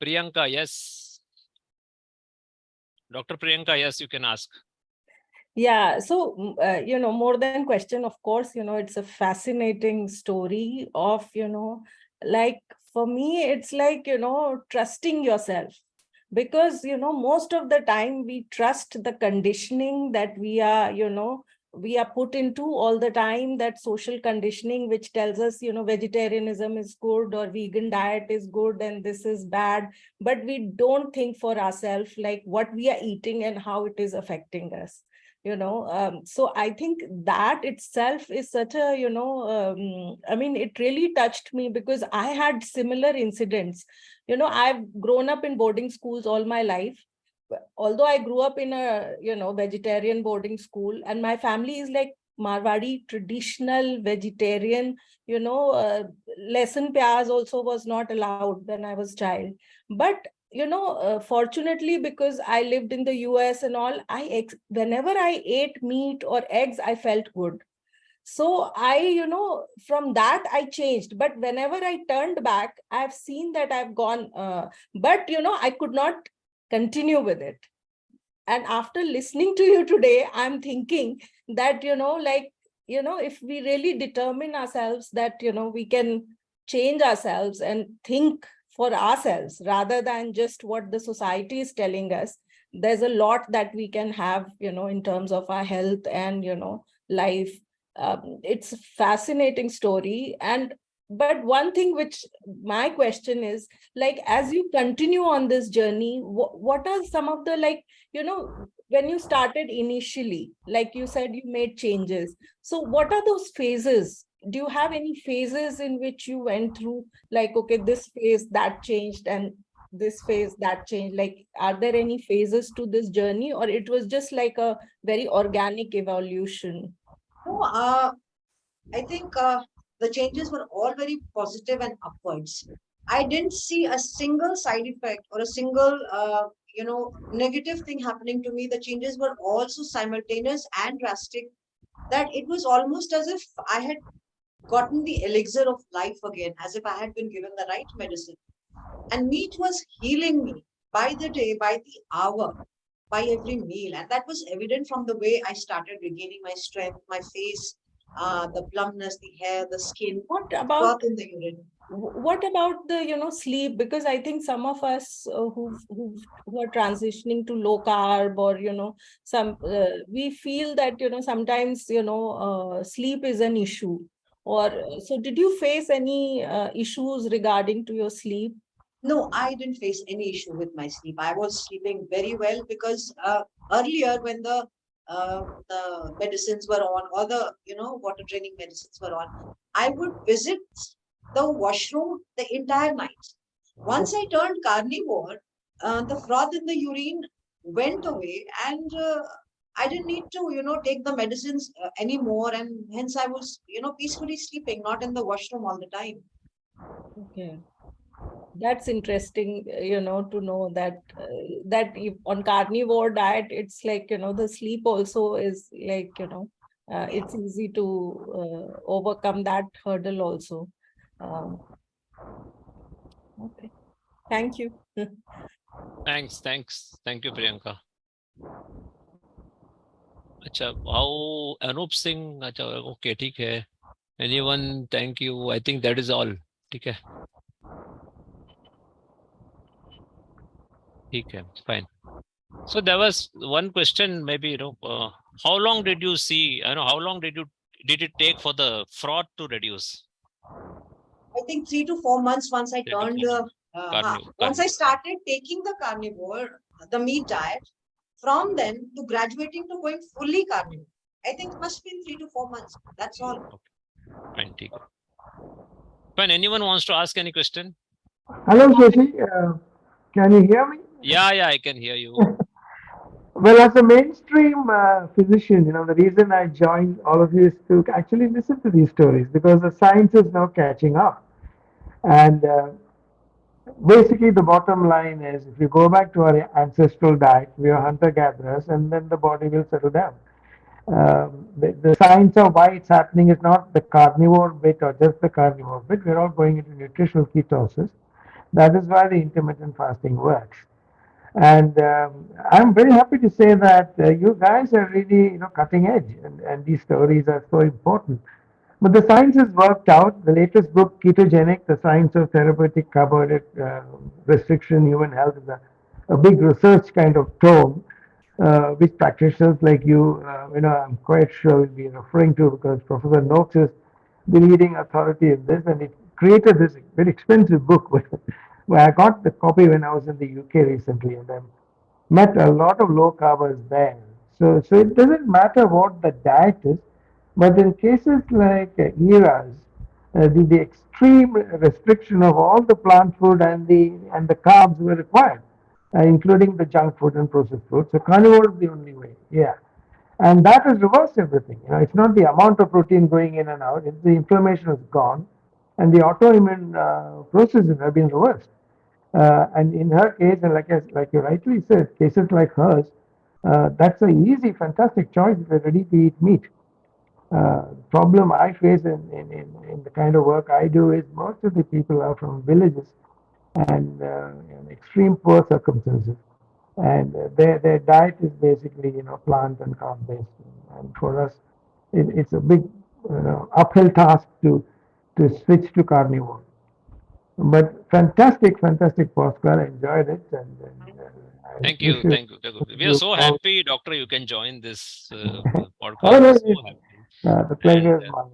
Priyanka, yes. Dr. Priyanka, yes, you can ask. Yeah, so, more than question, of course, it's a fascinating story of, like for me, it's like, trusting yourself. Because, most of the time we trust the conditioning that we are put into all the time, that social conditioning, which tells us, vegetarianism is good or vegan diet is good and this is bad. But we don't think for ourselves, like what we are eating and how it is affecting us. So I think that itself is such a, it really touched me, because I had similar incidents. I've grown up in boarding schools all my life. Although I grew up in a, vegetarian boarding school, and my family is like Marwadi, traditional vegetarian, lesson pyaz also was not allowed when I was child. But fortunately, because I lived in the US and all, whenever I ate meat or eggs, I felt good. So I, from that I changed. But whenever I turned back, I've seen that I've gone, but I could not continue with it. And after listening to you today, I'm thinking that, like if we really determine ourselves that, we can change ourselves and think for ourselves rather than just what the society is telling us, there's a lot that we can have, in terms of our health and, life. It's a fascinating story. But one thing which my question is, like, as you continue on this journey, what are some of the, like, when you started initially, like you said, you made changes. So what are those phases? Do you have any phases in which you went through, like, okay, this phase that changed and this phase that changed? Like, are there any phases to this journey, or it was just like a very organic evolution? No, I think the changes were all very positive and upwards. I didn't see a single side effect or a single, negative thing happening to me. The changes were also simultaneous and drastic, that it was almost as if I had gotten the elixir of life again, as if I had been given the right medicine. And meat was healing me by the day, by the hour, by every meal. And that was evident from the way I started regaining my strength, my face, the plumpness, the hair, the skin, What froth about in the urine. what about the sleep? Because I think some of us who are transitioning to low carb, or some we feel that sometimes sleep is an issue. Or so did you face any issues regarding to your sleep? No, I didn't face any issue with my sleep. I was sleeping very well because earlier, when the medicines were on, or the water draining medicines were on, I would visit the washroom the entire night. Once I turned carnivore, the froth in the urine went away, and I didn't need to take the medicines anymore, and hence I was peacefully sleeping, not in the washroom all the time. Okay. That's interesting, to know that that if on carnivore diet, it's like, the sleep also is like, it's easy to overcome that hurdle also. Um, okay, thank you. Thanks. Thank you, Priyanka. अच्छा, how Anup Singh? अच्छा, okay, ठीक है. Anyone? Thank you. I think that is all. ठीक है. ठीक है. Fine. So there was one question, maybe, how long did you see, how long did it take for the fraud to reduce? I think 3 to 4 months once I 3 to turned 4 months. once I Carnivore. started taking the carnivore, the meat diet, from then to graduating to going fully carnivore. I think it must be 3 to 4 months. That's all. Okay. Fine, ठीक है. Fine. Anyone wants to ask any question? Hello, Shashi. Can you hear me? Yeah, I can hear you. Well, as a mainstream physician, the reason I joined all of you is to actually listen to these stories because the science is now catching up. And basically, the bottom line is if you go back to our ancestral diet, we are hunter gatherers, and then the body will settle down. The science of why it's happening is not the carnivore bit or just the carnivore bit. We're all going into nutritional ketosis. That is why the intermittent fasting works. And I'm very happy to say that you guys are really, cutting edge, and these stories are so important. But the science is worked out. The latest book, Ketogenic: The Science of Therapeutic Carbohydrate Restriction, Human Health, is a big research kind of tome, which practitioners like you, I'm quite sure will be referring to because Professor Noakes is the leading authority in this, and it created this very expensive book. Where I got the copy when I was in the UK recently, and I met a lot of low carbers there. So it doesn't matter what the diet is, but in cases like ERAs, the extreme restriction of all the plant food and the carbs were required, including the junk food and processed food. So carnivore is the only way. Yeah. And that has reversed everything. It's not the amount of protein going in and out, it's the inflammation is gone, and the autoimmune processes have been reversed. And in her case, and like you rightly said, cases like hers, that's an easy, fantastic choice if you're ready to eat meat. Problem I face in the kind of work I do is most of the people are from villages and in extreme poor circumstances, and their diet is basically plant and carb based. And for us, it's a big uphill task to switch to carnivore. But fantastic, fantastic postcard. I enjoyed it, and I Thank wish you. you, Thank you. We are so all. happy, Doctor, you can join this Oh podcast. no, We're so happy. the And pleasure is mine.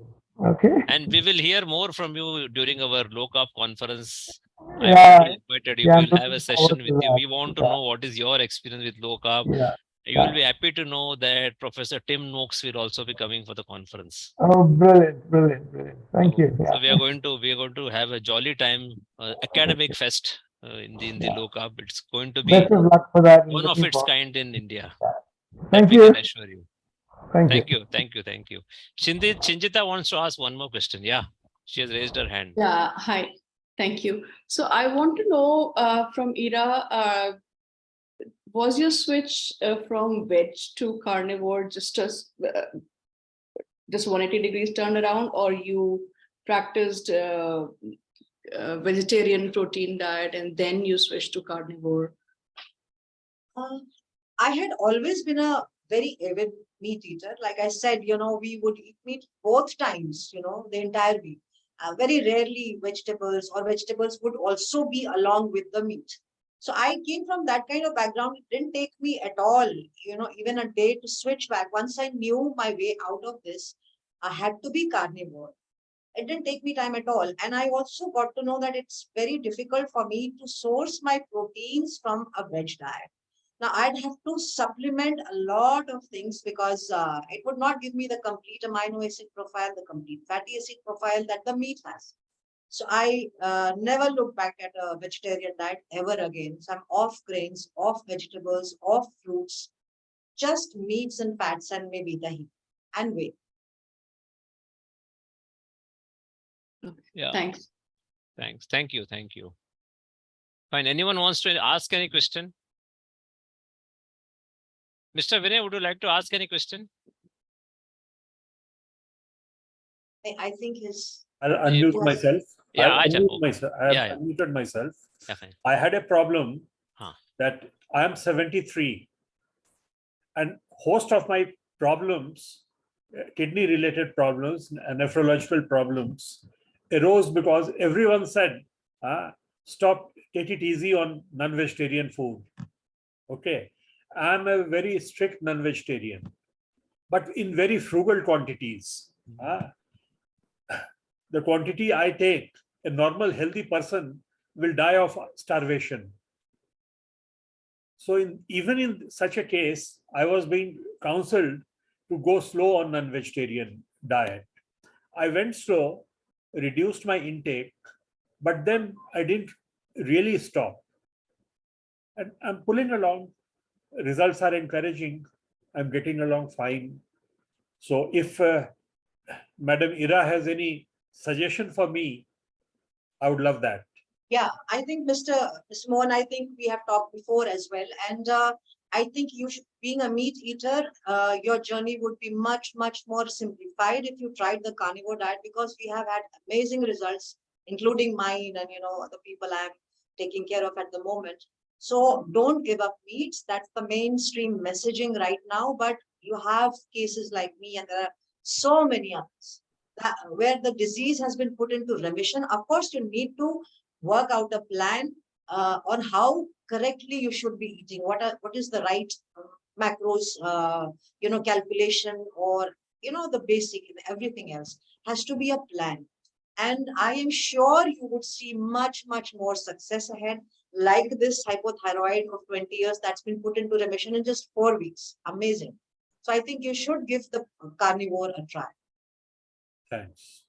Okay. we will hear more from you during our low carb conference. I've Yeah, already invited you. yeah. I'm We'll have a looking session forward with to you. that. We want to Yeah, know what is your experience with low carb. yeah, You will yeah. be happy to know that Professor Tim Noakes will also be coming for the conference. Oh, brilliant, brilliant, brilliant. Thank you. So Yeah, we are going to have a jolly time, academic fest in the yeah. low carb. It's going to Best be of luck for that. I'm one of looking its forward. kind in India. Thank That we you. can assure you. Thank you. Thank you. Thank you. Thank you. Chinjita wants to ask one more question. Yeah. She has raised her hand. Yeah, hi. Thank you. So I want to know from Ira, was your switch from veg to carnivore just 180 degrees turned around, or you practiced vegetarian protein diet and then you switched to carnivore? I had always been a very avid meat eater. Like I said, we would eat meat both times, the entire week. Very rarely vegetables, or vegetables would also be along with the meat. So I came from that kind of background. It didn't take me at all, even a day to switch back. Once I knew my way out of this, I had to be carnivore. It didn't take me time at all. And I also got to know that it's very difficult for me to source my proteins from a veg diet. Now, I'd have to supplement a lot of things because it would not give me the complete amino acid profile, the complete fatty acid profile that the meat has. So I never look back at a vegetarian diet ever again. So I'm off grains, off vegetables, off fruits, just meats and fats and maybe dahi and whey. Yeah. Thanks. Thanks. Thank you. Thank you. Fine. Anyone wants to ask any question? Mr. Vinay, would you like to ask any question? I think his. I'll unmute myself. Yeah, I've Acha, unmuted okay. myself. I have Yeah, yeah. unmuted myself. Yeah, fine. I had a problem Huh. that I am 73, and host of my problems, kidney-related problems, and nephrological problems, arose because everyone said, "Stop, take it easy on non-vegetarian food." Okay, I'm a very strict non-vegetarian, but in very frugal quantities. The quantity I take, a normal healthy person will die of starvation. So even in such a case, I was being counseled to go slow on non-vegetarian diet. I went slow, reduced my intake, but then I didn't really stop. And I'm pulling along. Results are encouraging. I'm getting along fine. So if Madam Ira has any suggestion for me, I would love that. Yeah, I think Mr. Mohan, I think we have talked before as well. And I think being a meat eater, your journey would be much, much more simplified if you tried the carnivore diet, because we have had amazing results, including mine and, the people I'm taking care of at the moment. So don't give up meats. That's the mainstream messaging right now. But you have cases like me, and there are so many others where the disease has been put into remission. Of course, you need to work out a plan on how correctly you should be eating. What is the right macros, calculation, or the basic. Everything else has to be a plan. And I am sure you would see much, much more success ahead, like this hypothyroid of 20 years that's been put into remission in just 4 weeks. Amazing. So I think you should give the carnivore a try. Thanks.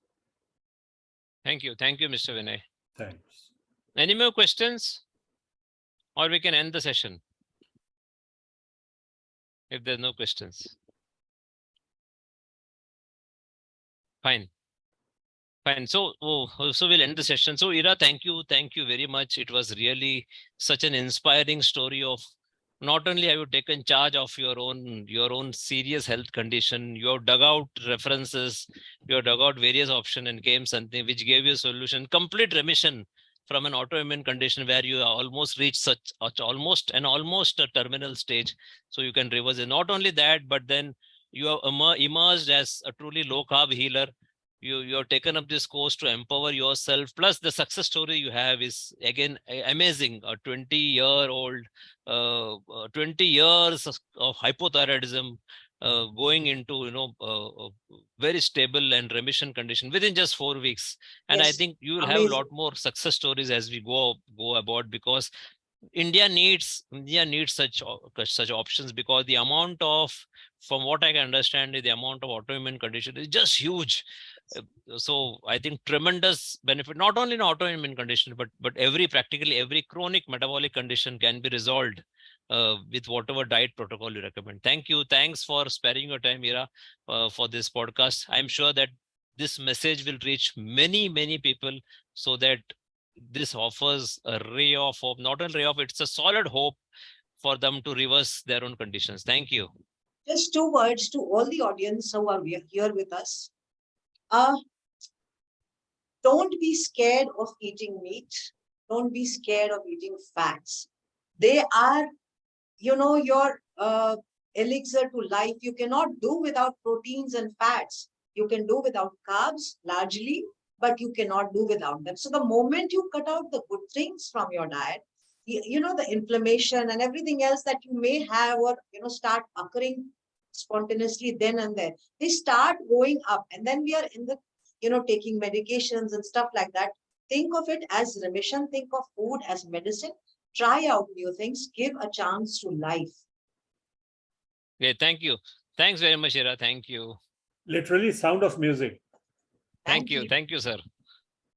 Thank you. Thank you, Mr. Vinay. Thanks. Any more questions? Or we can end the session if there's no questions. Fine. Fine. So we'll end the session. So Ira, thank you very much. It was really such an inspiring story of not only have you taken charge of your own serious health condition, you have dug out references, you have dug out various options and came something which gave you a solution, complete remission from an autoimmune condition where you almost reached almost a terminal stage. So you can reverse it. Not only that, but then You have emerged as a truly low carb healer. You have taken up this course to empower yourself. Plus, the success story you have is again amazing. A 20-year-old, 20 years of hypothyroidism, going into very stable and remission condition within just 4 weeks. And I Yes, think you will have a amazing. lot more success stories as we go about, because India needs such options, because the amount of, from what I can understand, the amount of autoimmune condition is just huge. So I think tremendous benefit, not only in autoimmune condition, but practically every chronic metabolic condition can be resolved with whatever diet protocol you recommend. Thank you. Thanks for sparing your time, Ira, for this podcast. I'm sure that this message will reach many people, so that this offers a ray of hope, not a ray of, it's a solid hope for them to reverse their own conditions. Thank you. Just 2 words to all the audience who are here with us. Don't be scared of eating meat. Don't be scared of eating fats. They are, your elixir to life. You cannot do without proteins and fats. You can do without carbs largely, but you cannot do without them. So the moment you cut out the good things from your diet, the inflammation and everything else that you may have, or start occurring spontaneously then and there, they start going up, and then we are in the taking medications and stuff like that. Think of it as remission. Think of food as medicine. Try out new things. Give a chance to life. Okay, thank you. Thanks very much, Ira. Thank you. Literally sound of music. Thank you. Thank you, sir.